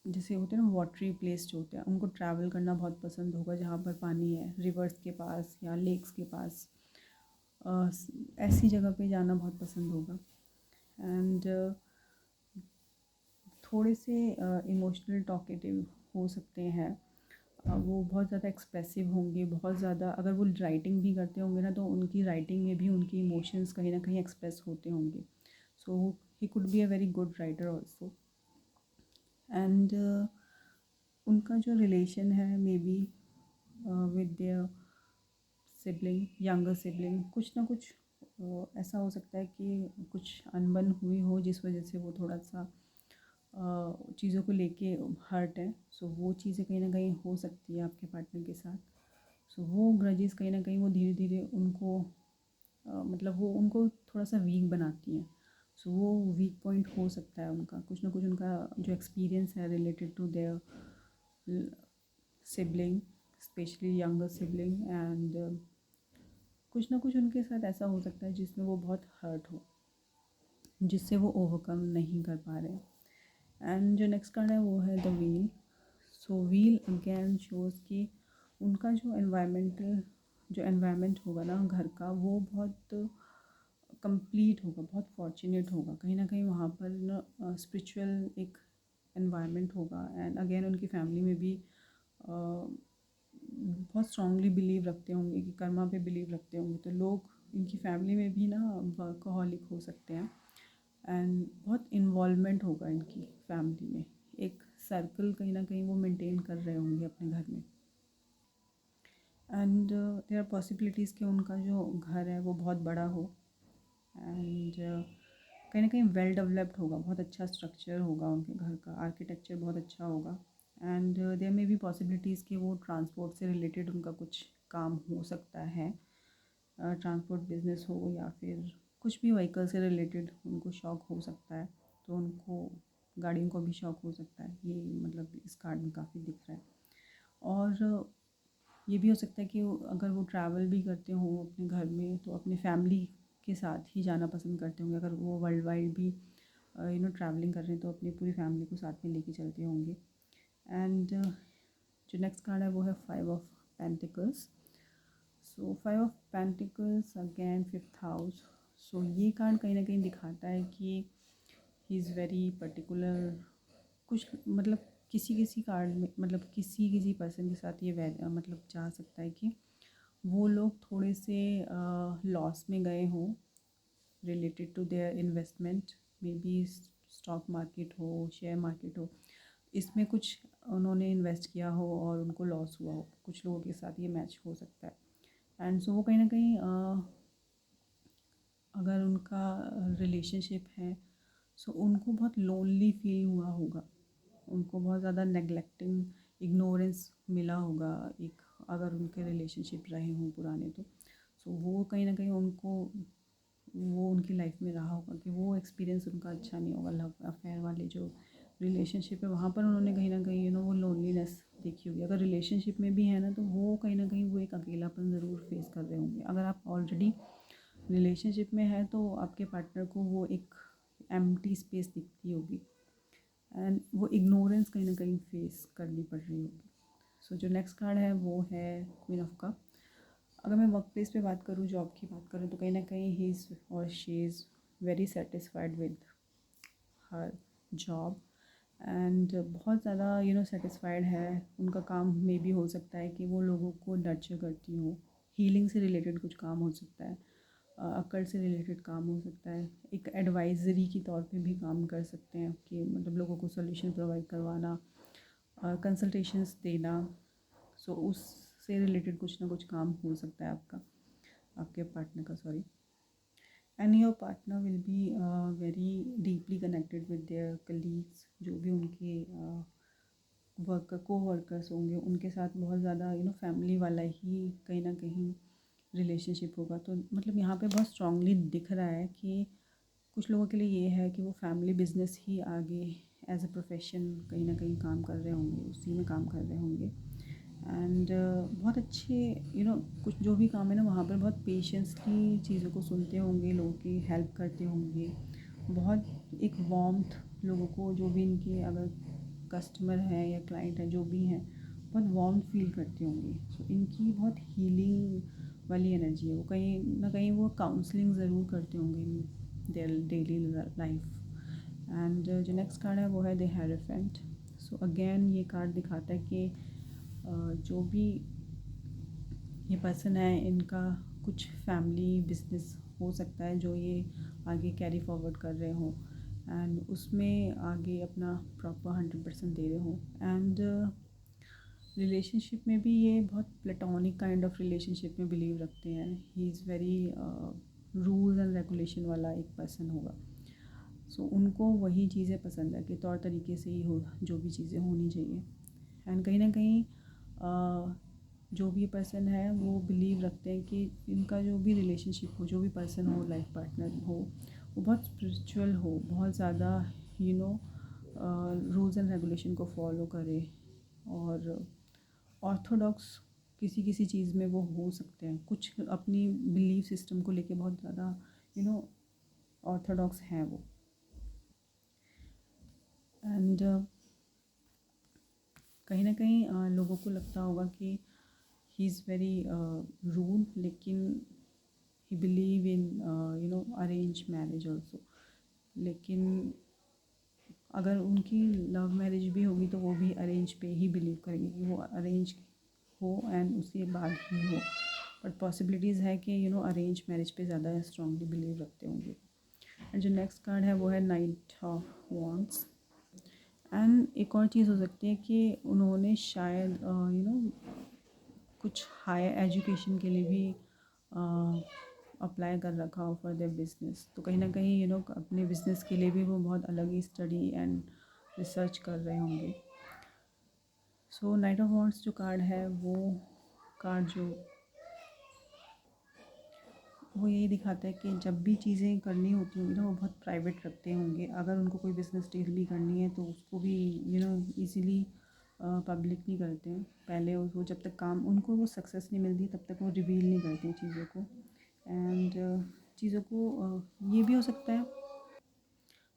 जैसे होते हैं ना वाटरी प्लेस जो होते हैं, उनको ट्रैवल करना बहुत पसंद होगा जहाँ पर पानी है, रिवर्स के पास या लेक्स के पास, ऐसी जगह पे जाना बहुत पसंद होगा। एंड थोड़े से इमोशनल टॉकेटिव हो सकते हैं। वो बहुत ज़्यादा एक्सप्रेसिव होंगे, बहुत ज़्यादा, अगर वो राइटिंग भी करते होंगे ना तो उनकी राइटिंग में भी उनकी इमोशंस कहीं ना कहीं एक्सप्रेस होते होंगे। So he could be a very good writer also. And उनका जो रिलेशन है may be with their sibling, younger sibling, कुछ ना कुछ ऐसा हो सकता है कि कुछ अनबन हुई हो जिस वजह से वो थोड़ा सा चीज़ों को लेके हर्ट है। सो वो चीज़ें कहीं ना कहीं हो सकती है आपके पार्टनर के साथ। सो वो ग्रजेस कहीं ना कहीं वो धीरे धीरे उनको मतलब वो उनको थोड़ा सा वीक बनाती हैं। सो वो वीक पॉइंट हो सकता है उनका, कुछ ना कुछ उनका जो एक्सपीरियंस है related to their sibling, specially younger sibling. And कुछ ना कुछ उनके साथ ऐसा हो सकता है जिसमें वो बहुत हर्ट हो, जिससे वो ओवरकम नहीं कर पा रहे हैं। एंड जो नेक्स्ट कार्ड है वो है the wheel. So wheel again shows कि उनका जो एनवायरनमेंट होगा ना घर का, वो बहुत कंप्लीट होगा, बहुत फॉर्चुनेट होगा। कहीं ना कहीं वहाँ पर ना स्पिरिचुअल एक एनवायरनमेंट होगा। एंड अगेन उनकी फैमिली में भी बहुत स्ट्रांगली बिलीव रखते होंगे कि कर्मा पे बिलीव रखते होंगे, तो लोग इनकी फैमिली में भी ना वर्कहॉलिक हो सकते हैं। एंड बहुत इन्वॉल्वमेंट होगा इनकी फैमिली में, एक सर्कल कहीं ना कहीं वो मेंटेन कर रहे होंगे अपने घर में। एंड देयर आर पॉसिबिलिटीज़ कि उनका जो घर है वो बहुत बड़ा हो। एंड कहीं ना कहीं वेल डेवलप्ड होगा, बहुत अच्छा स्ट्रक्चर होगा उनके घर का, आर्किटेक्चर बहुत अच्छा होगा। एंड देयर में भी पॉसिबिलिटीज़ कि वो ट्रांसपोर्ट से रिलेटेड उनका कुछ काम हो सकता है, ट्रांसपोर्ट बिजनेस हो या फिर कुछ भी व्हीकल से रिलेटेड उनको शौक हो सकता है। तो उनको गाड़ियों को भी शौक हो सकता है, ये मतलब इस कार्ड में काफ़ी दिख रहा है। और ये भी हो सकता है कि अगर वो ट्रैवल भी करते हों अपने घर में तो अपने फैमिली के साथ ही जाना पसंद करते होंगे। अगर वो वर्ल्ड वाइड भी ट्रैवलिंग कर रहे हैं तो अपनी पूरी फैमिली को साथ में लेके चलते होंगे। एंड जो नेक्स्ट कार्ड है वो है 5 of pentacles. So 5 of pentacles again 5th house. So ये कार्ड कहीं ना कहीं दिखाता है कि ही इज़ वेरी पर्टिकुलर। कुछ मतलब किसी किसी कार्ड में मतलब किसी किसी पर्सन के साथ ये मतलब जा सकता है कि वो लोग थोड़े से लॉस में गए हों related to their investment, may be stock market हो, शेयर मार्केट हो, इसमें कुछ उन्होंने इन्वेस्ट किया हो और उनको लॉस हुआ हो। कुछ लोगों के साथ ये मैच हो सकता है। एंड सो वो कहीं ना कहीं अगर उनका रिलेशनशिप है सो उनको बहुत लोनली फील हुआ होगा, उनको बहुत ज़्यादा नेगलेक्टिंग, इग्नोरेंस मिला होगा एक, अगर उनके रिलेशनशिप रहे हों पुराने तो। सो वो कहीं ना कहीं उनको वो उनकी लाइफ में रहा होगा कि वो एक्सपीरियंस उनका अच्छा नहीं होगा। लव अफेयर वाले जो रिलेशनशिप है वहाँ पर उन्होंने कहीं ना कहीं वो लोनलीनेस देखी होगी। अगर रिलेशनशिप में भी है ना तो वो कहीं ना कहीं वो एक अकेलापन ज़रूर फेस कर रहे होंगे। अगर आप ऑलरेडी रिलेशनशिप में है तो आपके पार्टनर को वो एक एम्प्टी स्पेस दिखती होगी एंड वो इग्नोरेंस कहीं ना कहीं फेस करनी पड़ रही होगी। सो जो नेक्स्ट कार्ड है वो है क्वीन ऑफ कप। अगर मैं वर्क प्लेस पे बात करूँ, जॉब की बात करूँ, तो कहीं ना कहीं ही इज़ और she is very satisfied with her job. And बहुत ज़्यादा सेटिस्फाइड है। उनका काम में भी हो सकता है कि वो लोगों को नर्चर करती हो, हीलिंग से रिलेटेड कुछ काम हो सकता है, अकल्ट से रिलेटेड काम हो सकता है, एक एडवाइज़री के तौर पे भी काम कर सकते हैं कि मतलब लोगों को सॉल्यूशन प्रोवाइड करवाना, कंसल्टेशंस देना। सो उससे रिलेटेड कुछ ना कुछ काम हो सकता है आपका, आपके पार्टनर का, sorry. And your partner will be very deeply connected with their colleagues, जो भी उनके कोवर्कर्स होंगे उनके साथ बहुत ज़्यादा फैमिली वाला ही कहीं ना कहीं रिलेशनशिप होगा। तो मतलब यहाँ पे बहुत स्ट्रांगली दिख रहा है कि कुछ लोगों के लिए ये है कि वो फैमिली बिजनेस ही आगे एज अ प्रोफेशन कहीं ना कहीं काम कर रहे होंगे, उसी में काम कर रहे होंगे। एंड बहुत अच्छे कुछ जो भी काम है ना वहाँ पर बहुत पेशेंसली चीज़ों को सुनते होंगे, लोगों की हेल्प करते होंगे, बहुत एक वार्मथ लोगों को, जो भी इनके अगर कस्टमर है या क्लाइंट है जो भी हैं, बहुत वार्म फील करते होंगे। सो इनकी बहुत हीलिंग वाली एनर्जी है। वो कहीं ना कहीं वो काउंसलिंग ज़रूर करते होंगे in their daily life. And जो नेक्स्ट कार्ड है वो है द हेरोफेंट। सो अगेन ये कार्ड दिखाता है कि जो भी ये पर्सन है इनका कुछ फैमिली बिजनेस हो सकता है जो ये आगे कैरी फॉरवर्ड कर रहे हों, एंड उसमें आगे अपना प्रॉपर 100% दे रहे हों। एंड रिलेशनशिप में भी ये बहुत प्लेटोनिक काइंड ऑफ रिलेशनशिप में बिलीव रखते हैं। ही is very rules and regulation वाला एक पर्सन होगा। सो उनको वही चीज़ें पसंद है कि तौर तरीके से ही हो, जो भी चीज़ें होनी चाहिए। एंड कहीं ना कहीं जो भी पर्सन है वो बिलीव रखते हैं कि इनका जो भी रिलेशनशिप हो, जो भी पर्सन हो, लाइफ पार्टनर हो, वो बहुत स्पिरिचुअल हो, बहुत ज़्यादा रूल्स एंड रेगुलेशन को फॉलो करे, और ऑर्थोडॉक्स किसी किसी चीज़ में वो हो सकते हैं। कुछ अपनी बिलीफ सिस्टम को लेके बहुत ज़्यादा ऑर्थोडॉक्स हैं वो। एंड कहीं ना कहीं लोगों को लगता होगा कि ही इज़ वेरी रूड, लेकिन ही believe in arrange marriage also. लेकिन अगर उनकी लव मैरिज भी होगी तो वो भी अरेंज पे ही बिलीव करेंगे कि वो अरेंज हो एंड उसके बाद ही हो। बट पॉसिबिलिटीज़ है कि अरेंज मैरिज पे ज़्यादा स्ट्रांगली बिलीव रखते होंगे। एंड जो नेक्स्ट कार्ड है वो है नाइट ऑफ वॉन्ड्स। एंड एक और चीज़ हो सकती है कि उन्होंने शायद कुछ हायर एजुकेशन के लिए भी अप्लाई कर रखा हो फॉर देयर बिजनेस। तो कहीं ना कहीं अपने बिजनेस के लिए भी वो बहुत अलग ही स्टडी एंड रिसर्च कर रहे होंगे। सो नाइट ऑफ वॉन्ड्स जो कार्ड है वो कार्ड जो वो यही दिखाता है कि जब भी चीज़ें करनी होती होंगी ना वो बहुत प्राइवेट रखते होंगे। अगर उनको कोई बिज़नेस डील भी करनी है तो उसको भी इजीली पब्लिक नहीं करते हैं। पहले वो जब तक काम उनको वो सक्सेस नहीं मिलती तब तक वो रिवील नहीं करते हैं चीज़ों को। एंड चीज़ों को ये भी हो सकता है,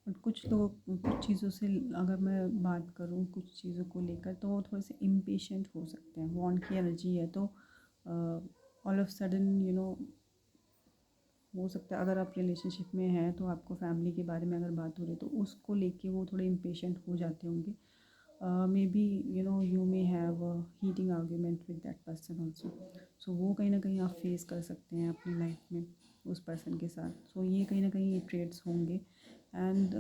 बट कुछ लोग कुछ चीज़ों से, अगर मैं बात करूँ कुछ चीज़ों को लेकर, तो वो थोड़े से इम्पेशेंट हो सकते हैं। वॉन्ड की एनर्जी है तो ऑल ऑफ सडन हो सकता है अगर आप रिलेशनशिप में हैं तो आपको फैमिली के बारे में अगर बात हो रही है तो उसको लेके वो थोड़े इम्पेशेंट हो जाते होंगे। May be you may have heating argument with that person also. So वो कहीं ना कहीं आप फेस कर सकते हैं अपनी लाइफ में उस पर्सन के साथ। सो ये कहीं ना कहीं ये ट्रेड्स होंगे। एंड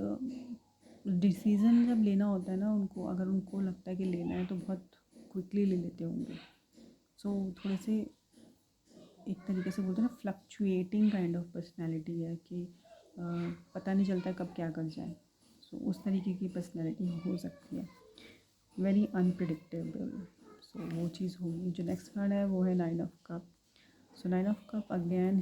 डिसीज़न जब लेना होता है ना उनको, अगर उनको लगता है कि लेना है तो बहुत क्विकली ले लेते होंगे। सो थोड़े से एक तरीके से बोलते हैं ना, फ्लक्चुएटिंग काइंड ऑफ पर्सनैलिटी है कि पता नहीं चलता कब क्या कर जाए। सो उस तरीके की पर्सनैलिटी हो सकती है, वेरी अनप्रिडिक्टेबल। सो वो चीज़ होगी। जो नेक्स्ट कार्ड है वो है nine of cup. So nine of cup again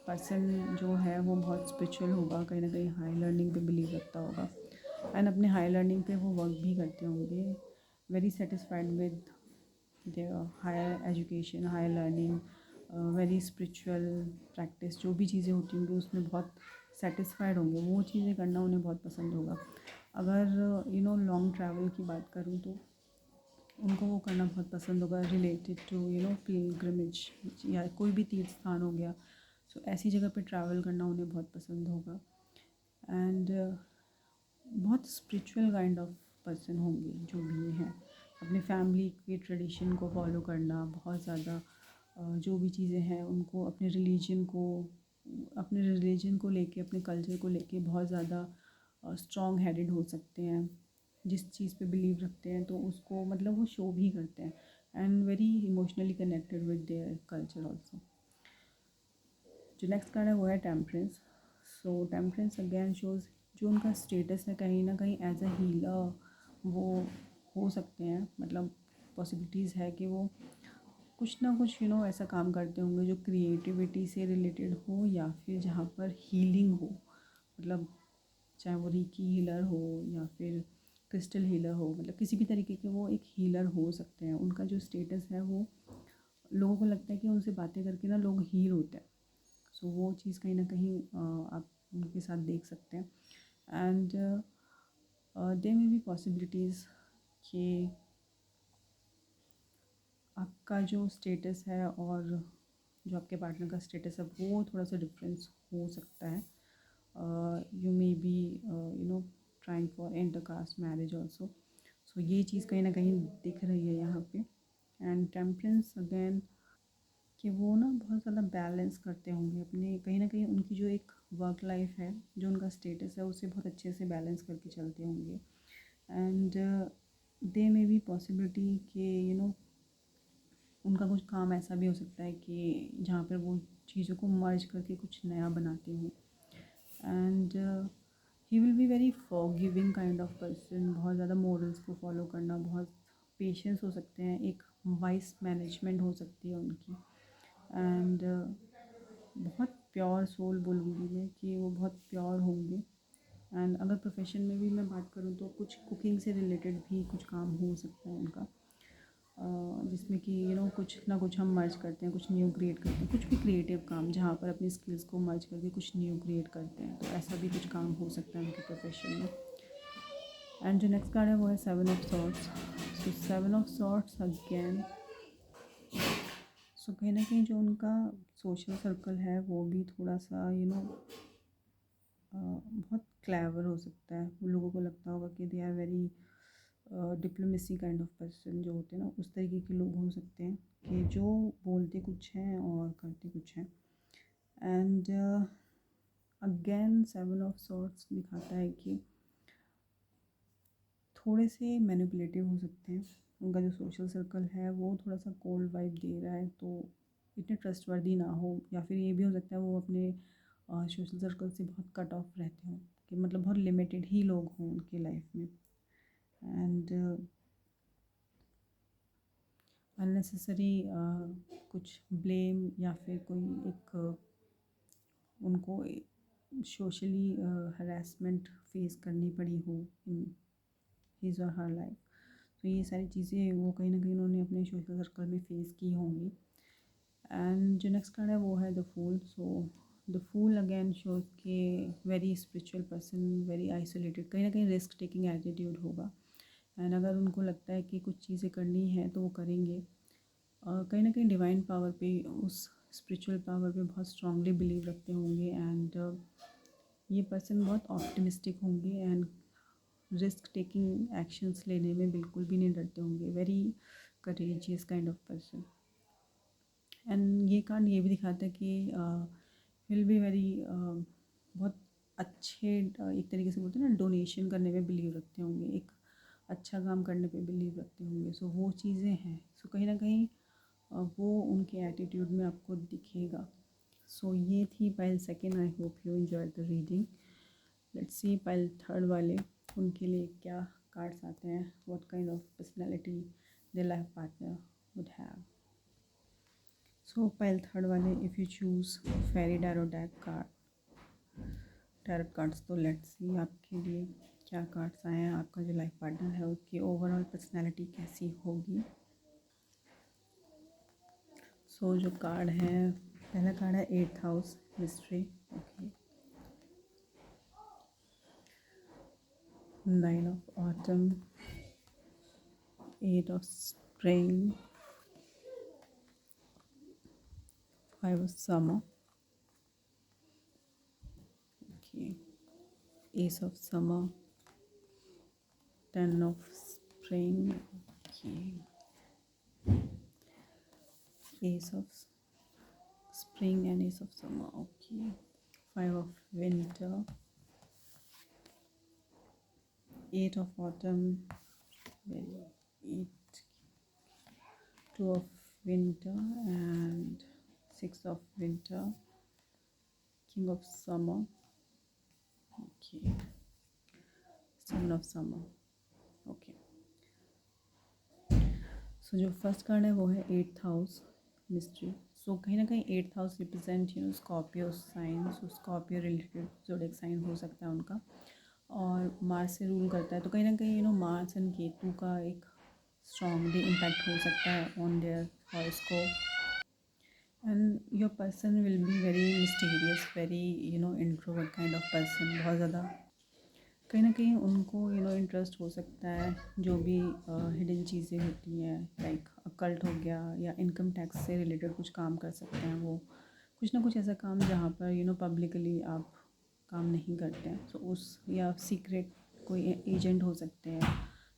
person जो है वो बहुत स्पिरिचुअल होगा, कहीं ना कहीं हाई लर्निंग पे बिलीव रखता होगा, एंड अपने हाई लर्निंग पे वो वर्क भी करते होंगे। Very satisfied with their higher education, higher learning, very spiritual practice, जो भी चीज़ें होती होंगी उसमें बहुत सेटिस्फाइड होंगे। वो चीज़ें करना उन्हें बहुत पसंद होगा। अगर लॉन्ग ट्रैवल की बात करूँ तो उनको वो करना बहुत पसंद होगा, रिलेटेड टू पिलग्रिमेज या कोई भी तीर्थ स्थान हो गया। सो ऐसी जगह पे ट्रैवल करना उन्हें बहुत पसंद होगा। एंड बहुत स्पिरिचुअल काइंड ऑफ पर्सन होंगे जो भी हैं। अपने फैमिली के ट्रेडिशन को फॉलो करना बहुत ज़्यादा, जो भी चीज़ें हैं उनको अपने रिलीजन को लेके, अपने कल्चर को लेके बहुत ज़्यादा स्ट्रॉन्ग हेडेड हो सकते हैं। जिस चीज़ पे बिलीव रखते हैं तो उसको मतलब वो शो भी करते हैं, and very emotionally connected with their culture also. जो नेक्स्ट कार्ड है वो है टेम्परेंस। सो टेम्परेंस अगेन शोज़ जो उनका स्टेटस है, कहीं ना कहीं एज अ हीलर वो हो सकते हैं। मतलब पॉसिबिलिटीज़ है कि वो कुछ ना कुछ ऐसा काम करते होंगे जो क्रिएटिविटी से रिलेटेड हो, या फिर जहाँ पर हीलिंग हो। मतलब चाहे वो रीकी हीलर हो या फिर क्रिस्टल हीलर हो, मतलब किसी भी तरीके के वो एक हीलर हो सकते हैं। उनका जो स्टेटस है वो लोगों को लगता है कि उनसे बातें करके ना लोग हील होते हैं। सो वो चीज़ कहीं ना कहीं आप उनके साथ देख सकते हैं। And there may be possibilities कि आपका जो स्टेटस है और जो आपके पार्टनर का स्टेटस है वो थोड़ा सा डिफरेंस हो सकता है। You may be trying for inter caste marriage also. So ये चीज़ कहीं ना कहीं दिख रही है यहाँ पे। एंड टेम्परेंस अगेन कि वो ना बहुत ज़्यादा बैलेंस करते होंगे अपने, कहीं ना कहीं उनकी जो एक वर्क लाइफ है, जो उनका स्टेटस है, उसे बहुत अच्छे से बैलेंस करके चलते होंगे। And they may be possibility कि उनका कुछ काम ऐसा भी हो सकता है कि जहाँ पर वो चीज़ों को मर्ज करके कुछ नया बनाते हों। And he will be very forgiving kind of person. बहुत ज़्यादा मॉरल्स को फॉलो करना, बहुत पेशेंस हो सकते हैं, एक वाइस मैनेजमेंट हो सकती है उनकी। एंड बहुत प्योर सोल बोलूँगी मैं कि वो बहुत प्योर होंगे। एंड अगर प्रोफेशन में भी मैं बात करूँ तो कुछ कुकिंग से रिलेटेड भी कुछ काम हो सकता है उनका, जिसमें कि कुछ ना कुछ हम मर्ज करते हैं, कुछ न्यू क्रिएट करते हैं, कुछ भी क्रिएटिव काम जहाँ पर अपनी स्किल्स को मर्ज करके कुछ न्यू क्रिएट करते हैं। तो ऐसा भी कुछ काम हो सकता है उनके प्रोफेशन में। एंड जो नेक्स्ट कार्ड है वो है 7 of swords. So 7 of swords again, so कहीं ना कहीं जो उनका सोशल सर्कल है वो भी थोड़ा सा बहुत क्लेवर हो सकता है। लोगों को लगता होगा कि they are very diplomacy kind of person, जो होते हैं ना उस तरीके के लोग हो सकते हैं कि जो बोलते कुछ हैं और करते कुछ हैं। एंड अगेन 7 ऑफ सॉर्ड्स दिखाता है कि थोड़े से मैनिपुलेटिव हो सकते हैं। उनका जो सोशल सर्कल है वो थोड़ा सा कोल्ड वाइब दे रहा है, तो इतने ट्रस्टवर्दी ना हो। या फिर ये भी हो सकता है वो अपने सोशल सर्कल से बहुत कट ऑफ रहते हों, कि मतलब बहुत लिमिटेड ही लोग हों उनकी लाइफ में। एंड अननेसेसरी कुछ ब्लेम या फिर कोई एक उनको सोशली हरासमेंट फेस करनी पड़ी हो इन हिज और हर लाइफ। तो ये सारी चीज़ें वो कहीं ना कहीं उन्होंने अपने सोशल सर्कल में फेस की होंगी। एंड जो नेक्स्ट कार्ड है वो है the fool. So the fool again shows के very spiritual person, very isolated, कहीं ना कहीं रिस्क टेकिंग एटीट्यूड होगा। एंड अगर उनको लगता है कि कुछ चीज़ें करनी है तो वो करेंगे। कहीं ना कहीं डिवाइन पावर पे, उस स्पिरिचुअल पावर पे बहुत स्ट्रांगली बिलीव रखते होंगे। एंड ये पर्सन बहुत ऑप्टिमिस्टिक होंगे एंड रिस्क टेकिंग एक्शंस लेने में बिल्कुल भी नहीं डरते होंगे। Very courageous kind of person. And ये कार्ड ये भी दिखाता है कि विल बी वेरी बहुत अच्छे एक तरीके से बोलते हैं ना, डोनेशन करने पे बिलीव रखते होंगे, एक अच्छा काम करने पे बिलीव रखते होंगे। सो वो चीज़ें हैं। सो कहीं ना कहीं वो उनके एटीट्यूड में आपको दिखेगा। सो ये थी pile second. I hope you enjoy the reading. Let's see pile third वाले, उनके लिए क्या कार्ड्स आते हैं, what kind of personality their life partner would have. So pile third वाले, if you choose fairy tarot deck tarot cards, तो let's see आपके लिए क्या कार्ड्स आए हैं। आपका जो लाइफ पार्टनर है उसकी ओवरऑल पर्सनालिटी कैसी होगी। सो जो कार्ड है, पहला कार्ड है 8th house mystery. Okay, 9 of autumn, 8 of spring, 5 of summer, okay, ace of summer, 10 of spring, okay, ace of spring and ace of summer, okay, 5 of winter, 8 of autumn, very 8, 2 of winter and 6 of winter, king of summer, okay, 7 of summer, okay. So जो first card है वो है 8th house mystery. सो कहीं ना कहीं 8th house represent Scorpio sign. So Scorpio related zodiac sign हो सकता है उनका। और मार्स से रूल करता है, तो कहीं ना कहीं मार्स एंड केतु का एक स्ट्रांगली इम्पैक्ट हो सकता है on their horoscope. And your person will be very mysterious, very introvert kind of person. बहुत ज़्यादा कहीं ना कहीं उनको इंटरेस्ट हो सकता है जो भी हिडन चीज़ें होती हैं, लाइक अकल्ट हो गया, या इनकम टैक्स से रिलेटेड कुछ काम कर सकते हैं वो, कुछ ना कुछ ऐसा काम जहाँ पर पब्लिकली आप काम नहीं करते हैं। सो उस या सीक्रेट कोई एजेंट हो सकते हैं।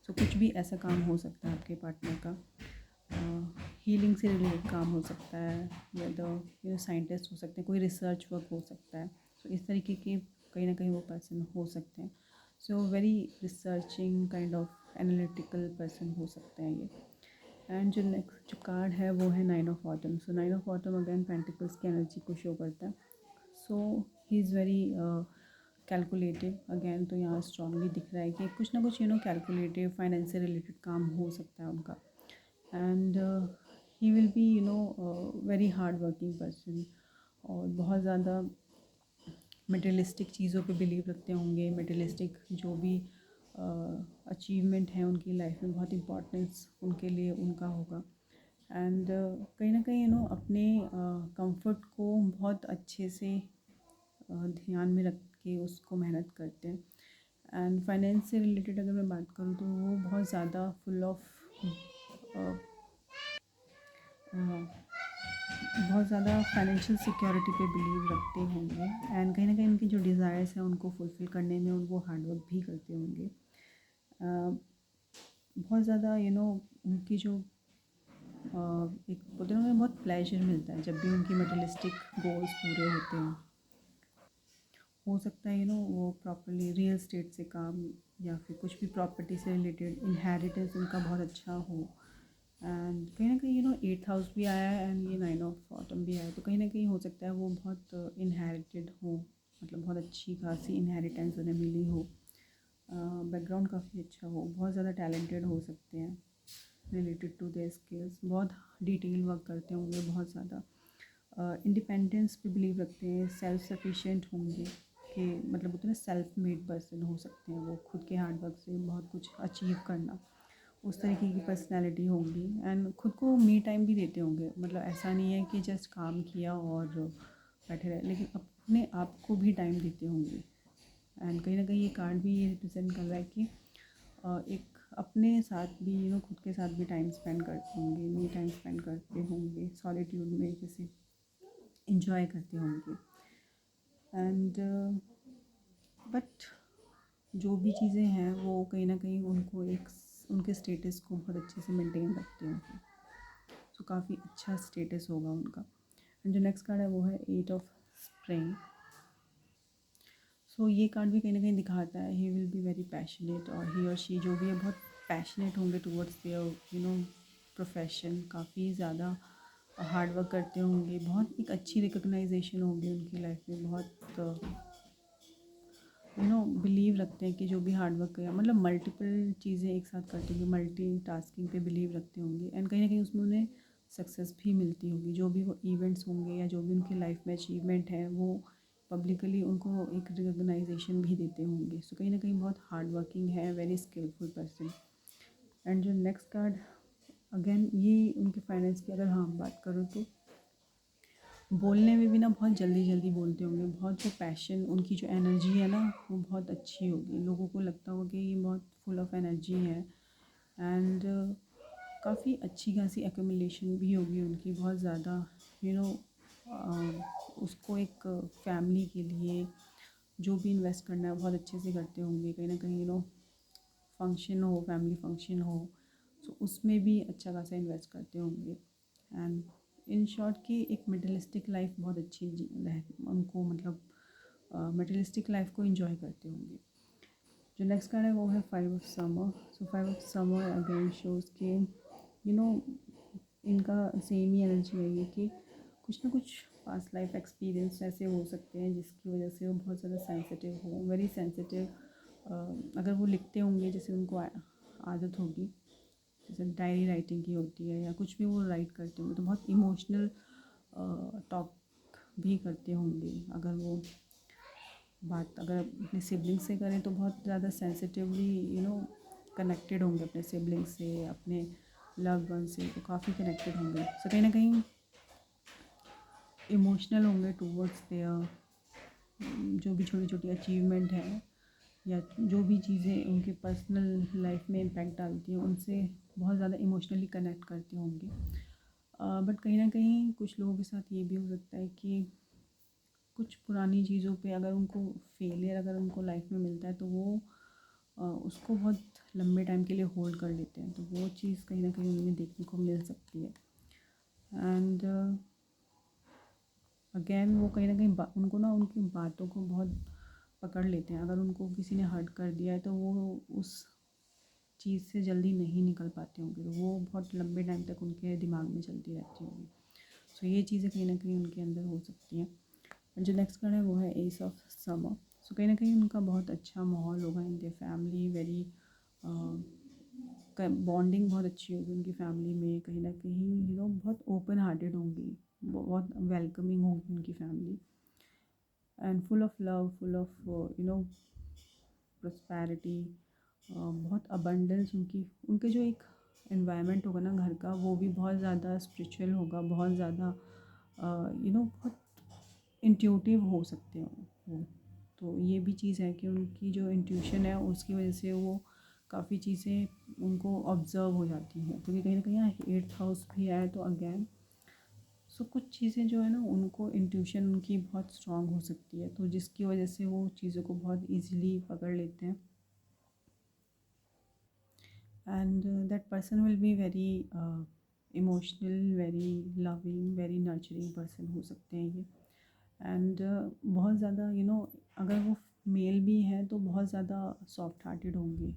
सो कुछ भी ऐसा काम हो सकता है आपके पार्टनर का। हीलिंग से रिलेटेड काम हो सकता है, या तो साइंटिस्ट हो सकते हैं, कोई रिसर्च वर्क हो सकता है। सो इस तरीके के कहीं ना कहीं वो पर्सन हो सकते हैं। So very researching kind of analytical person हो सकते हैं ये। एंड जो नेक्स्ट जो कार्ड है वो है 9 of autumn. So 9 of autumn again pentacles की एनर्जी को शो करता है। So he is very calculative again. तो यहाँ स्ट्रांगली दिख रहा है कि कुछ ना कुछ कैलकुलेटिव फाइनेंस से रिलेटेड काम हो सकता है उनका। And he will be very hard working person, और बहुत ज़्यादा मटेरियलिस्टिक चीज़ों पे बिलीव रखते होंगे। मटेरियलिस्टिक जो भी अचीवमेंट है उनकी लाइफ में, बहुत इम्पोर्टेंस उनके लिए उनका होगा। एंड कहीं ना कहीं अपने कंफर्ट को बहुत अच्छे से ध्यान में रख के उसको मेहनत करते हैं। एंड फाइनेंस से रिलेटेड अगर मैं बात करूँ तो वो बहुत ज़्यादा फुल ऑफ बहुत ज़्यादा फाइनेंशियल सिक्योरिटी पे बिलीव रखते होंगे। एंड कहीं ना कहीं उनकी जो डिज़ायर्स हैं उनको फुलफ़िल करने में वो हार्डवर्क भी करते होंगे। बहुत ज़्यादा उनकी जो एक बोलते हैं ना, बहुत प्लेजर मिलता है जब भी उनकी मटेरियलिस्टिक गोल्स पूरे होते हैं। हो सकता है वो प्रॉपर्ली रियल स्टेट से काम, या फिर कुछ भी प्रॉपर्टी से रिलेटेड इनहेरिटेंस उनका बहुत अच्छा हो। एंड कहीं ना कहीं 8th हाउस भी आया है एंड ये 9 ऑफ ऑटम भी आया है, तो कहीं ना कहीं हो सकता है वो बहुत इनहेरिटेड हो, मतलब बहुत अच्छी खासी इनहेरिटेंस उन्हें मिली हो। बैकग्राउंड काफ़ी अच्छा हो, बहुत ज़्यादा टैलेंटेड हो सकते हैं रिलेटेड टू देयर स्किल्स, बहुत डिटेल वर्क करते होंगे, बहुत ज़्यादा इंडिपेंडेंस पे बिलीव रखते हैं, सेल्फ सफिशिएंट होंगे कि मतलब होता है ना, सेल्फ मेड पर्सन हो सकते हैं वो, खुद के हार्ड वर्क से बहुत कुछ अचीव करना, उस तरीके की पर्सनैलिटी होगी। एंड खुद को मी टाइम भी देते होंगे, मतलब ऐसा नहीं है कि जस्ट काम किया और बैठे रहे, लेकिन अपने आप को भी टाइम देते होंगे। एंड कहीं ना कहीं ये कार्ड भी ये रिप्रेजेंट कर रहा है कि एक अपने साथ भी खुद के साथ भी टाइम स्पेंड करते होंगे, मी टाइम स्पेंड करते होंगे, सॉलिट्यूड में जैसे इंजॉय करते होंगे। एंड बट जो भी चीज़ें हैं वो कहीं ना कहीं उनको एक उनके स्टेटस को बहुत अच्छे से मेंटेन रखते होंगे। सो काफ़ी अच्छा स्टेटस होगा उनका। एंड जो नेक्स्ट कार्ड है वो है 8 ऑफ स्प्रिंग। सो ये कार्ड भी कहीं ना कहीं दिखाता है ही विल बी वेरी पैशनेट, और ही और शी जो भी है बहुत पैशनेट होंगे टूवर्ड्स देयर प्रोफेशन, काफ़ी ज़्यादा हार्ड वर्क करते होंगे, बहुत एक अच्छी रिकग्नाइजेशन होगी उनकी लाइफ में, बहुत बिलीव रखते हैं कि जो भी हार्ड वर्क किया, मतलब मल्टीपल चीज़ें एक साथ करते होंगे, मल्टी टास्किंग पे बिलीव रखते होंगे। एंड कहीं ना कहीं उसमें उन्हें सक्सेस भी मिलती होगी, जो भी वो इवेंट्स होंगे या जो भी उनकी लाइफ में अचीवमेंट है वो पब्लिकली उनको एक रिकग्नाइजेशन भी देते होंगे। सो कहीं ना कहीं बहुत हार्ड वर्किंग है, वेरी स्किलफुल पर्सन। एंड जो नेक्स्ट कार्ड अगेन ये उनके फाइनेंस की अगर हम बात करूँ तो बोलने में भी ना बहुत जल्दी जल्दी बोलते होंगे, बहुत जो पैशन उनकी जो एनर्जी है ना वो बहुत अच्छी होगी, लोगों को लगता होगा कि ये बहुत फुल ऑफ एनर्जी है। एंड काफ़ी अच्छी खासी एक्यूमुलेशन भी होगी उनकी, बहुत ज़्यादा यू नो उसको एक फैमिली के लिए जो भी इन्वेस्ट करना है बहुत अच्छे से करते होंगे। कहीं ना कहीं फंक्शन हो, फैमिली फंक्शन हो, तो उसमें भी अच्छा खासा इन्वेस्ट करते होंगे। एंड इन शॉर्ट कि एक मटेरियलिस्टिक लाइफ बहुत अच्छी उनको, मतलब मटेरियलिस्टिक लाइफ को एंजॉय करते होंगे। जो नेक्स्ट कार्ड है वो है 5 of summer. So 5 of summer again shows के इनका सेम ही एनर्जी है ये कि कुछ ना कुछ पास्ट लाइफ एक्सपीरियंस ऐसे हो सकते हैं जिसकी वजह से वो बहुत ज़्यादा सेंसिटिव हो, वेरी सेंसिटिव। अगर वो लिखते होंगे, जैसे उनको आदत होगी, जैसे डायरी राइटिंग की होती है या कुछ भी वो राइट करते होंगे, तो बहुत इमोशनल टॉक भी करते होंगे। अगर वो बात अगर अपने सिबलिंग्स से करें तो बहुत ज़्यादा सेंसिटिवली कनेक्टेड होंगे अपने सिबलिंग्स से, अपने लव्ड वन से, तो काफ़ी कनेक्टेड होंगे। सो कहीं ना कहीं इमोशनल होंगे टूवर्ड्स देयर जो भी छोटी छोटी अचीवमेंट है या जो भी चीज़ें उनके पर्सनल लाइफ में इम्पैक्ट डालती हैं उनसे बहुत ज़्यादा इमोशनली कनेक्ट करते होंगे। बट कहीं ना कहीं कुछ लोगों के साथ ये भी हो सकता है कि कुछ पुरानी चीज़ों पे अगर उनको फेलियर अगर उनको लाइफ में मिलता है तो वो उसको बहुत लंबे टाइम के लिए होल्ड कर लेते हैं, तो वो चीज़ कहीं ना कहीं उन्हें देखने को मिल सकती है। एंड अगेन वो कहीं ना कहीं उनको ना उनकी बातों को बहुत पकड़ लेते हैं। अगर उनको किसी ने हर्ट कर दिया है तो वो उस चीज़ से जल्दी नहीं निकल पाते होंगे, तो वो बहुत लंबे टाइम तक उनके दिमाग में चलती रहती होंगी। सो ये चीज़ें कहीं ना कहीं उनके अंदर हो सकती हैं। जो नेक्स्ट कार्ड है वो है एस ऑफ समर। सो कहीं ना कहीं उनका बहुत अच्छा माहौल होगा in their family, very bonding बहुत अच्छी होगी उनकी फैमिली में। कहीं ना कहीं बहुत ओपन हार्टेड होंगी, बहुत वेलकमिंग होगी उनकी family and full of love, full of prosperity, बहुत अबंडेंस। उनके जो एक एनवायरनमेंट होगा ना घर का, वो भी बहुत ज़्यादा स्पिरिचुअल होगा, बहुत ज़्यादा बहुत इंट्यूटिव हो सकते हैं वो। तो ये भी चीज़ है कि उनकी जो इंट्यूशन है उसकी वजह से वो काफ़ी चीज़ें उनको ऑब्ज़र्व हो जाती हैं, क्योंकि कहीं ना कहीं यहाँ 8th हाउस भी है। तो अगेन कुछ चीज़ें जो है ना उनको इंट्यूशन उनकी बहुत स्ट्रांग हो सकती है, तो जिसकी वजह से वो चीज़ों को बहुत ईजीली पकड़ लेते हैं। And that person will be very emotional, very loving, very nurturing person हो सकते हैं ये। एंड बहुत ज़्यादा अगर वो मेल भी हैं तो बहुत ज़्यादा सॉफ्ट हार्टेड होंगे।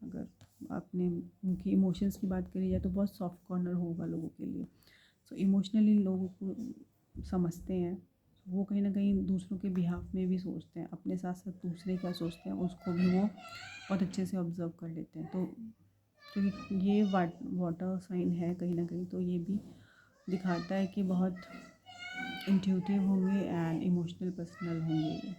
अगर आपने उनकी इमोशंस की बात करी जाए तो बहुत सॉफ्ट कॉर्नर होगा लोगों के लिए। सो इमोशनली लोगों को समझते हैं, वो कहीं ना कहीं दूसरों के बिहाफ में भी सोचते हैं, अपने साथ साथ दूसरे क्या सोचते हैं उसको भी वो बहुत अच्छे से ऑब्ज़र्व कर लेते हैं। तो क्योंकि ये वाटर साइन है कहीं ना कहीं, तो ये भी दिखाता है कि बहुत इंट्यूटिव होंगे एंड इमोशनल पर्सनल होंगे।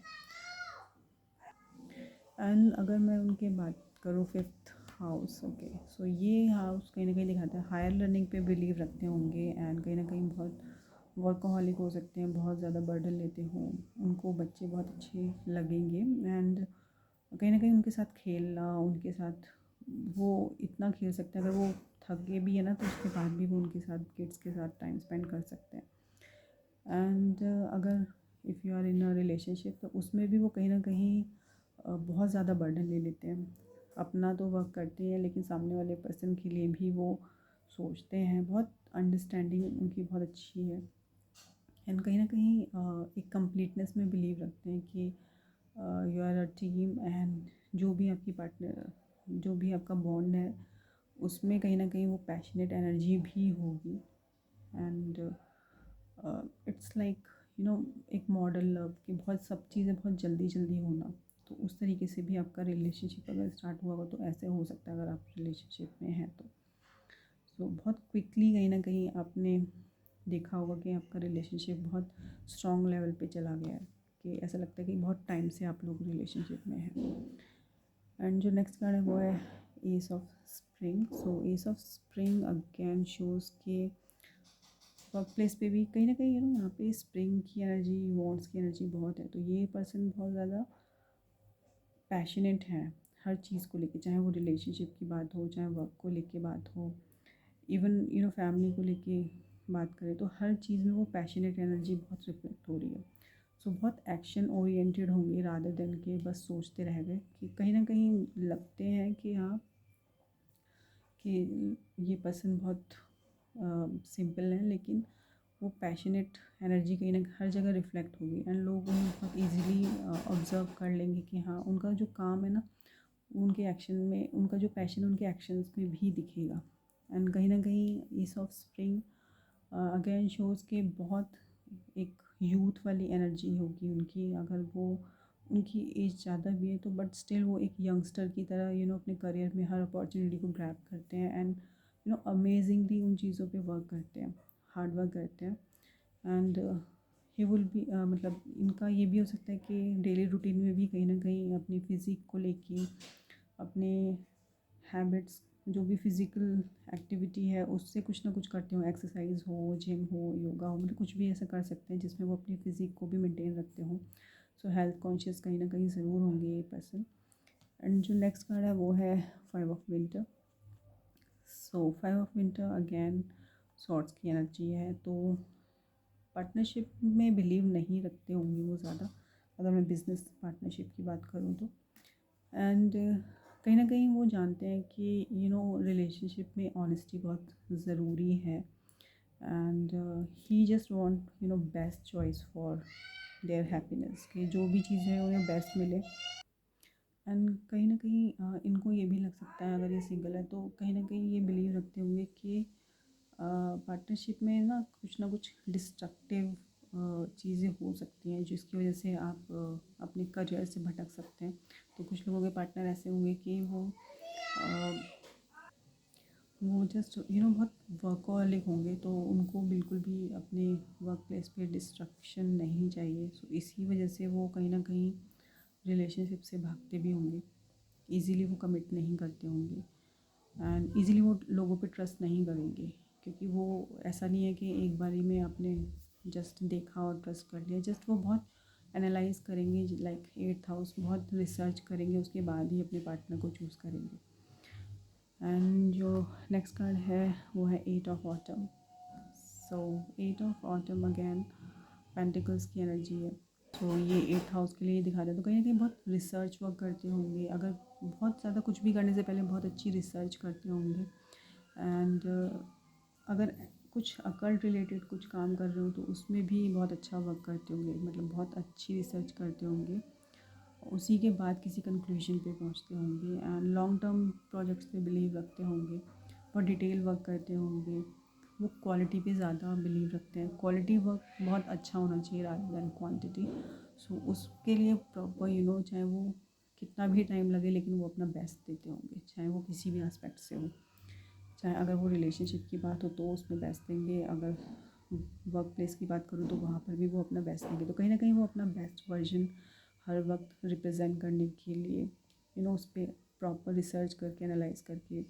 एंड अगर मैं उनके बात करूँ 5th हाउस, ओके, सो ये हाउस कहीं ना कहीं दिखाता है हायर लर्निंग पे बिलीव रखते होंगे एंड कहीं ना कहीं बहुत वर्कहॉलिक हो सकते हैं, बहुत ज़्यादा बर्डन लेते हों, उनको बच्चे बहुत अच्छे लगेंगे। एंड कहीं ना कहीं उनके साथ खेलना, उनके साथ वो इतना खेल सकते हैं, अगर वो थके भी है ना तो उसके बाद भी वो उनके साथ किड्स के साथ टाइम स्पेंड कर सकते हैं। एंड अगर if you are in a relationship तो उसमें भी वो कहीं ना कहीं बहुत ज़्यादा बर्डन ले लेते हैं। अपना तो वर्क करते हैं लेकिन सामने वाले पर्सन के लिए भी वो सोचते हैं, बहुत अंडरस्टैंडिंग उनकी बहुत अच्छी है। एंड कहीं ना कहीं एक कंप्लीटनेस में बिलीव रखते हैं कि you are a team and जो भी आपकी पार्टनर, जो भी आपका बॉन्ड है उसमें कहीं ना कहीं वो पैशनेट एनर्जी भी होगी। एंड इट्स लाइक एक मॉडल लव कि बहुत सब चीज़ें बहुत जल्दी जल्दी होना, तो उस तरीके से भी आपका रिलेशनशिप अगर स्टार्ट हुआ हो तो ऐसे हो सकता है अगर आप रिलेशनशिप में हैं तो। सो बहुत क्विकली कहीं ना कहीं आपने देखा होगा कि आपका रिलेशनशिप बहुत स्ट्रॉन्ग लेवल पे चला गया है, कि ऐसा लगता है कि बहुत टाइम से आप लोग रिलेशनशिप में हैं। एंड जो नेक्स्ट कार्ड है वो है S of spring. So S of spring again shows के वर्क प्लेस पे भी कहीं ना कहीं यहाँ पे स्प्रिंग की एनर्जी, वॉन्ड्स की एनर्जी बहुत है। तो ये पर्सन बहुत ज़्यादा पैशनेट है हर चीज़ को लेके, चाहे वो रिलेशनशिप की बात हो, चाहे वर्क को लेके बात हो, इवन फैमिली को लेके बात करें, तो हर चीज़ में वो पैशनेट एनर्जी बहुत रिफ्लेक्ट हो रही है। सो बहुत एक्शन ओरिएंटेड होंगे रादर देन के बस सोचते रह गए, कि कहीं ना कहीं लगते हैं कि हाँ कि ये पर्सन बहुत सिंपल है, लेकिन वो पैशनेट एनर्जी कहीं ना हर जगह रिफ्लेक्ट होगी एंड लोग उन्हें बहुत इजीली ऑब्जर्व कर लेंगे कि हाँ उनका जो काम है ना उनके एक्शन में, उनका जो पैशन उनके एक्शंस में भी दिखेगा। एंड कहीं ना कहीं ईस ऑफ स्प्रिंग अगेन शोज़ के बहुत एक यूथ वाली एनर्जी होगी उनकी। अगर वो उनकी एज ज़्यादा भी है तो बट स्टिल वो एक यंगस्टर की तरह अपने करियर में हर अपॉर्चुनिटी को ग्रैब करते हैं एंड अमेजिंगली उन चीज़ों पे वर्क करते हैं, हार्ड वर्क करते हैं। एंड ही विल बी मतलब इनका ये भी हो सकता है कि डेली रूटीन में भी कहीं ना कहीं अपनी फ़िज़िक को लेके, अपने हैबिट्स, जो भी फ़िज़िकल एक्टिविटी है उससे कुछ ना कुछ करते हो, एक्सरसाइज हो, जिम हो, योगा हो, मतलब कुछ भी ऐसा कर सकते हैं जिसमें वो अपनी फ़िज़िक को भी मेंटेन रखते हो। सो हेल्थ कॉन्शियस कहीं ना कहीं ज़रूर होंगे ये पर्सन। एंड जो नेक्स्ट कार्ड है वो है 5 of winter. So 5 of winter again swords की एनर्जी है, तो पार्टनरशिप में बिलीव नहीं रखते होंगे वो ज़्यादा, अगर मैं बिज़नेस पार्टनरशिप की बात करूँ तो। एंड कहीं ना कहीं वो जानते हैं कि रिलेशनशिप में ऑनेस्टी बहुत ज़रूरी है। And he just want best choice for their happiness, कि जो भी चीज़ है उन्हें बेस्ट मिले। एंड कहीं ना कहीं इनको ये भी लग सकता है, अगर ये सिंगल है तो कहीं ना कहीं ये बिलीव रखते हुए कि पार्टनरशिप में ना कुछ डिस्ट्रक्टिव चीज़ें हो सकती हैं जिसकी वजह से आप अपने करियर से भटक सकते हैं। तो कुछ लोगों के पार्टनर ऐसे होंगे कि वो जस्ट बहुत वर्कहॉलिक होंगे, तो उनको बिल्कुल भी अपने वर्क प्लेस पे डिस्ट्रक्शन नहीं चाहिए। सो इसी वजह से वो कहीं ना कहीं रिलेशनशिप से भागते भी होंगे, इजीली वो कमिट नहीं करते होंगे, एंड इजीली वो लोगों पे ट्रस्ट नहीं करेंगे, क्योंकि वो ऐसा नहीं है कि एक बारी में आपने जस्ट देखा और ट्रस्ट कर लिया। जस्ट वो बहुत एनालाइज करेंगे, लाइक 8th हाउस, बहुत रिसर्च करेंगे, उसके बाद ही अपने पार्टनर को चूज़ करेंगे। एंड जो नेक्स्ट कार्ड है वो है 8 of autumn. So 8 of autumn again pentacles की एनर्जी है। तो ये 8th हाउस के लिए दिखा रहा है, तो कहीं ना कहीं बहुत रिसर्च वर्क करते होंगे, अगर बहुत ज़्यादा कुछ भी करने से पहले बहुत अच्छी रिसर्च करते होंगे। एंड अगर कुछ अकल्ट रिलेटेड कुछ काम कर रहे हो तो उसमें भी बहुत अच्छा वर्क करते होंगे, मतलब बहुत अच्छी रिसर्च करते होंगे, उसी के बाद किसी कंक्लूजन पे पहुंचते होंगे। एंड लॉन्ग टर्म प्रोजेक्ट्स पे बिलीव रखते होंगे, बहुत डिटेल वर्क करते होंगे, वो क्वालिटी पे ज़्यादा बिलीव रखते हैं, क्वालिटी वर्क बहुत अच्छा होना चाहिए रादर दैन क्वांटिटी। सो उसके लिए प्रॉपर चाहे वो कितना भी टाइम लगे लेकिन वो अपना बेस्ट देते होंगे, चाहे वो किसी भी एस्पेक्ट से हो। चाहे अगर वो रिलेशनशिप की बात हो तो उसमें बेस्ट देंगे, अगर वर्क प्लेस की बात करूँ तो वहाँ पर भी वो अपना बेस्ट देंगे। तो कहीं ना कहीं वो अपना बेस्ट वर्जन हर वक्त रिप्रेजेंट करने के लिए उस पर प्रॉपर रिसर्च करके, एनालाइज करके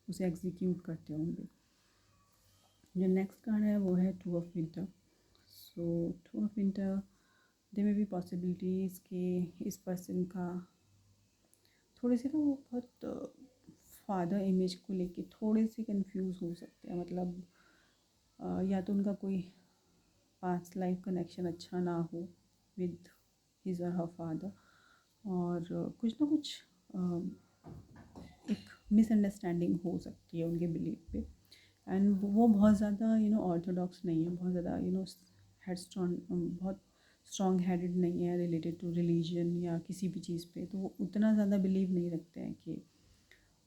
उसे एग्जीक्यूट करते होंगे। जो नेक्स्ट कार्ड है वो है 2 of winter. So 2 of winter, दे में भी पॉसिबिलिटीज़ कि इस पर्सन का थोड़े से वो बहुत फादर इमेज को लेके थोड़े से कंफ्यूज हो सकते हैं, मतलब या तो उनका कोई पास्ट लाइफ कनेक्शन अच्छा ना हो विद हिज और हर फादर, और कुछ ना कुछ एक मिसअंडरस्टैंडिंग हो सकती है उनके बिलीफ पे। एंड वो बहुत ज़्यादा ऑर्थोडॉक्स नहीं है, बहुत ज़्यादा हेड स्ट्रॉन्ग, बहुत स्ट्रॉन्ग हेडेड नहीं है रिलेटेड टू रिलीजन या किसी भी चीज़ पे, तो वो उतना ज़्यादा बिलीव नहीं रखते हैं कि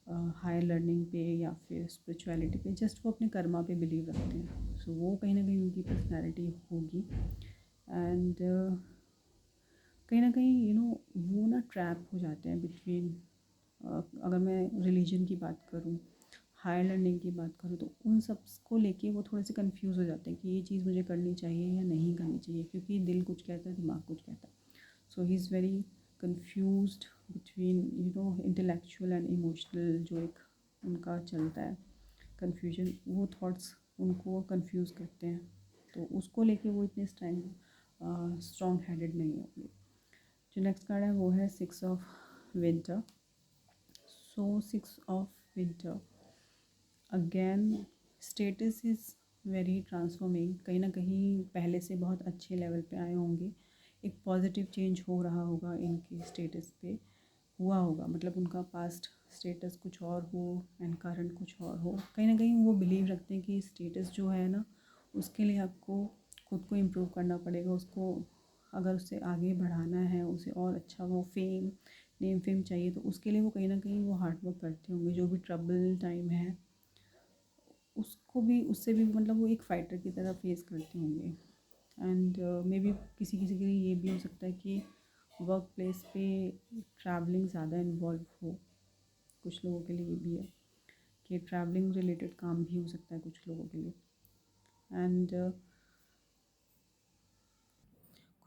हायर लर्निंग पे या फिर स्पिरिचुअलिटी पे, जस्ट वो अपने कर्मा पे बिलीव रखते हैं। सो वो कहीं ना कहीं उनकी पर्सनैलिटी होगी। एंड कहीं ना कहीं वो ट्रैप हो जाते हैं बिटवीन, अगर मैं रिलीजन की बात करूँ, हायर लर्निंग की बात करूँ, तो उन सब को लेके वो थोड़े से कंफ्यूज हो जाते हैं कि ये चीज़ मुझे करनी चाहिए या नहीं करनी चाहिए, क्योंकि दिल कुछ कहता है, दिमाग कुछ कहता है। So he is very confused between intellectual and emotional, जो एक उनका चलता है कन्फ्यूजन, वो थॉट्स उनको कंफ्यूज करते हैं, तो उसको लेके वो इतने स्ट्रॉन्ग हेडेड नहीं होंगे। जो नेक्स्ट कार्ड है वो है 6 of winter. So 6 of winter again status is very transforming, कहीं ना कहीं पहले से बहुत अच्छे लेवल पे आए होंगे, एक पॉजिटिव चेंज हो रहा होगा इनके स्टेटस पे, हुआ होगा, मतलब उनका पास्ट स्टेटस कुछ और हो एंड करंट कुछ और हो। कहीं ना कहीं वो बिलीव रखते हैं कि स्टेटस जो है उसके लिए आपको खुद को इम्प्रूव करना पड़ेगा, उसको अगर उससे आगे बढ़ाना है, उसे और अच्छा वो फेम, नेम फेम चाहिए, तो उसके लिए वो कहीं ना कहीं वो हार्ड वर्क करते होंगे। जो भी ट्रबल टाइम है उसको भी, उससे भी मतलब वो एक फ़ाइटर की तरह फेस करते होंगे। एंड मे बी किसी किसी के लिए ये भी हो सकता है कि वर्क प्लेस पे ट्रैवलिंग ज़्यादा इन्वॉल्व हो, कुछ लोगों के लिए ये भी है कि ट्रैवलिंग रिलेटेड काम भी हो सकता है कुछ लोगों के लिए। एंड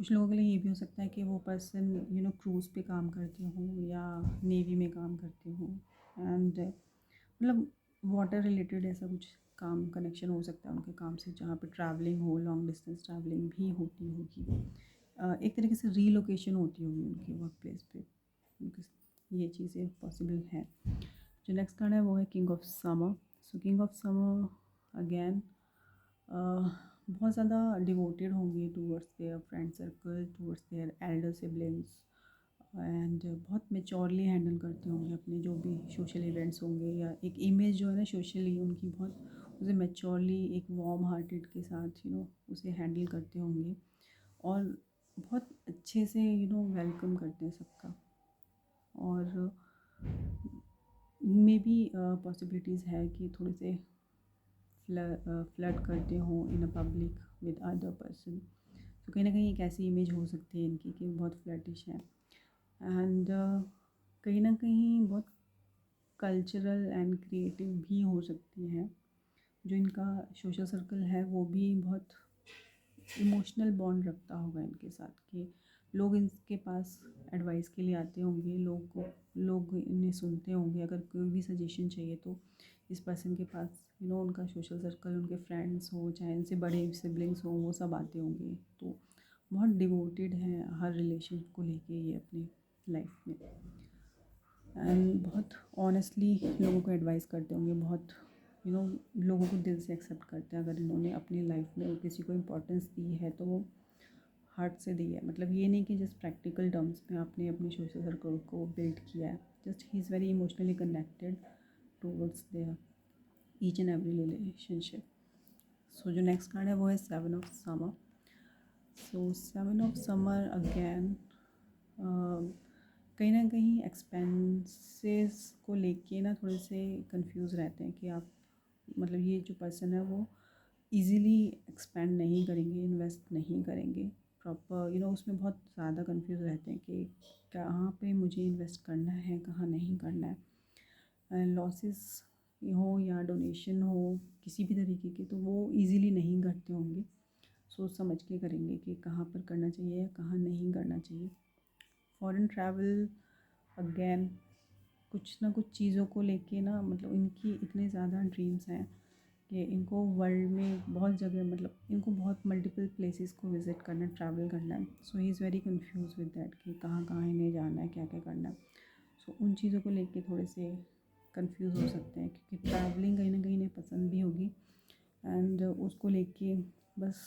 कुछ लोगों के लिए ये भी हो सकता है कि वो पर्सन क्रूज़ पे काम करते हों या नेवी में काम करते हों, एंड मतलब वाटर रिलेटेड ऐसा कुछ काम कनेक्शन हो सकता है उनके काम से, जहाँ पे ट्रैवलिंग हो, लॉन्ग डिस्टेंस ट्रैवलिंग भी होती होगी। एक तरीके से रीलोकेशन होती होगी उनके वर्क प्लेस पे, ये चीज़ें पॉसिबल हैं। जो नेक्स्ट कार्ड है वो है king of summer. So king of summer again बहुत ज़्यादा डिवोटेड होंगे towards their friend circle, towards their Elder siblings, and बहुत मेच्योरली हैंडल करते होंगे अपने जो भी सोशल इवेंट्स होंगे, या एक इमेज जो है ना सोशली उनकी, बहुत उसे मेच्योरली एक वार्म हार्टेड के साथ उसे हैंडल करते होंगे, और बहुत अच्छे से वेलकम करते हैं सबका। और मे बी पॉसिबिलिटीज़ है कि थोड़े से फ्लर्ट करते हों in a public with other person. तो कहीं ना कहीं एक ऐसी इमेज हो सकती है इनकी कि बहुत फ्लर्टिश है, एंड कहीं ना कहीं बहुत कल्चरल एंड क्रिएटिव भी हो सकती हैं। जो इनका सोशल सर्कल है वो भी बहुत इमोशनल बॉन्ड रखता होगा इनके साथ, कि लोग इनके पास एडवाइस के लिए आते होंगे, लोग इन्हें सुनते होंगे, अगर कोई भी सजेशन चाहिए तो इस पर्सन के पास उनका सोशल सर्कल, उनके फ्रेंड्स हो, चाहे इनसे बड़े सिबलिंग्स हो, वो सब आते होंगे। तो बहुत डिवोटेड हैं हर रिलेशन को लेके ये अपनी लाइफ में, एंड बहुत ऑनेस्टली लोगों को एडवाइस करते होंगे, बहुत लोगों को दिल से एक्सेप्ट करते हैं। अगर इन्होंने अपनी लाइफ में किसी को इम्पोर्टेंस दी है तो वो हार्ट से दी है। मतलब ये नहीं कि जस्ट प्रैक्टिकल टर्म्स में आपने अपने सोशल सर्कल को बिल्ड किया है, just he is very emotionally connected towards their each and every relationship. So जो नेक्स्ट कार्ड है वो है 7 of summer. So 7 of summer again कहीं ना कहीं एक्सपेंसेस को लेके ना थोड़े से कंफ्यूज रहते हैं, कि आप मतलब ये जो पर्सन है वो इजीली एक्सपेंड नहीं करेंगे, इन्वेस्ट नहीं करेंगे प्रॉपर, उसमें बहुत ज़्यादा कंफ्यूज रहते हैं कि कहाँ पे मुझे इन्वेस्ट करना है, कहाँ नहीं करना है। लॉसेस हो या डोनेशन हो किसी भी तरीके के, तो वो इजीली नहीं करते होंगे, सोच समझ के करेंगे कि कहाँ पर करना चाहिए या कहाँ नहीं करना चाहिए। फॉरेन ट्रैवल अगेन कुछ ना कुछ चीज़ों को लेके ना, मतलब इनकी इतने ज़्यादा ड्रीम्स हैं कि इनको वर्ल्ड में बहुत जगह, मतलब इनको बहुत मल्टीपल प्लेसेस को विज़िट करना है, ट्रैवल करना है। So he is very confuse with that कि कहाँ कहाँ इन्हें जाना है, क्या क्या करना है। सो उन चीज़ों को लेके थोड़े से कंफ्यूज हो सकते हैं, क्योंकि ट्रैवलिंग कहीं ना कहीं इन्हें पसंद भी होगी, एंड उसको लेके बस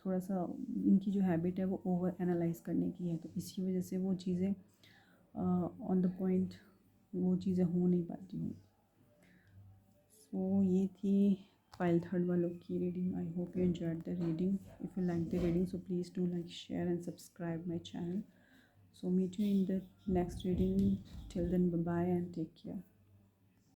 थोड़ा सा इनकी जो हैबिट है वो ओवर एनालाइज करने की है, तो इसी वजह से वो चीज़ें ऑन द पॉइंट वो चीज़ें हो नहीं पाती हूँ। सो ये थी फाइल थर्ड वालों की reading. I hope you enjoyed the reading. If you like the reading so please do like, share and subscribe my channel. So meet you in the next reading. Till then, bye bye and take care.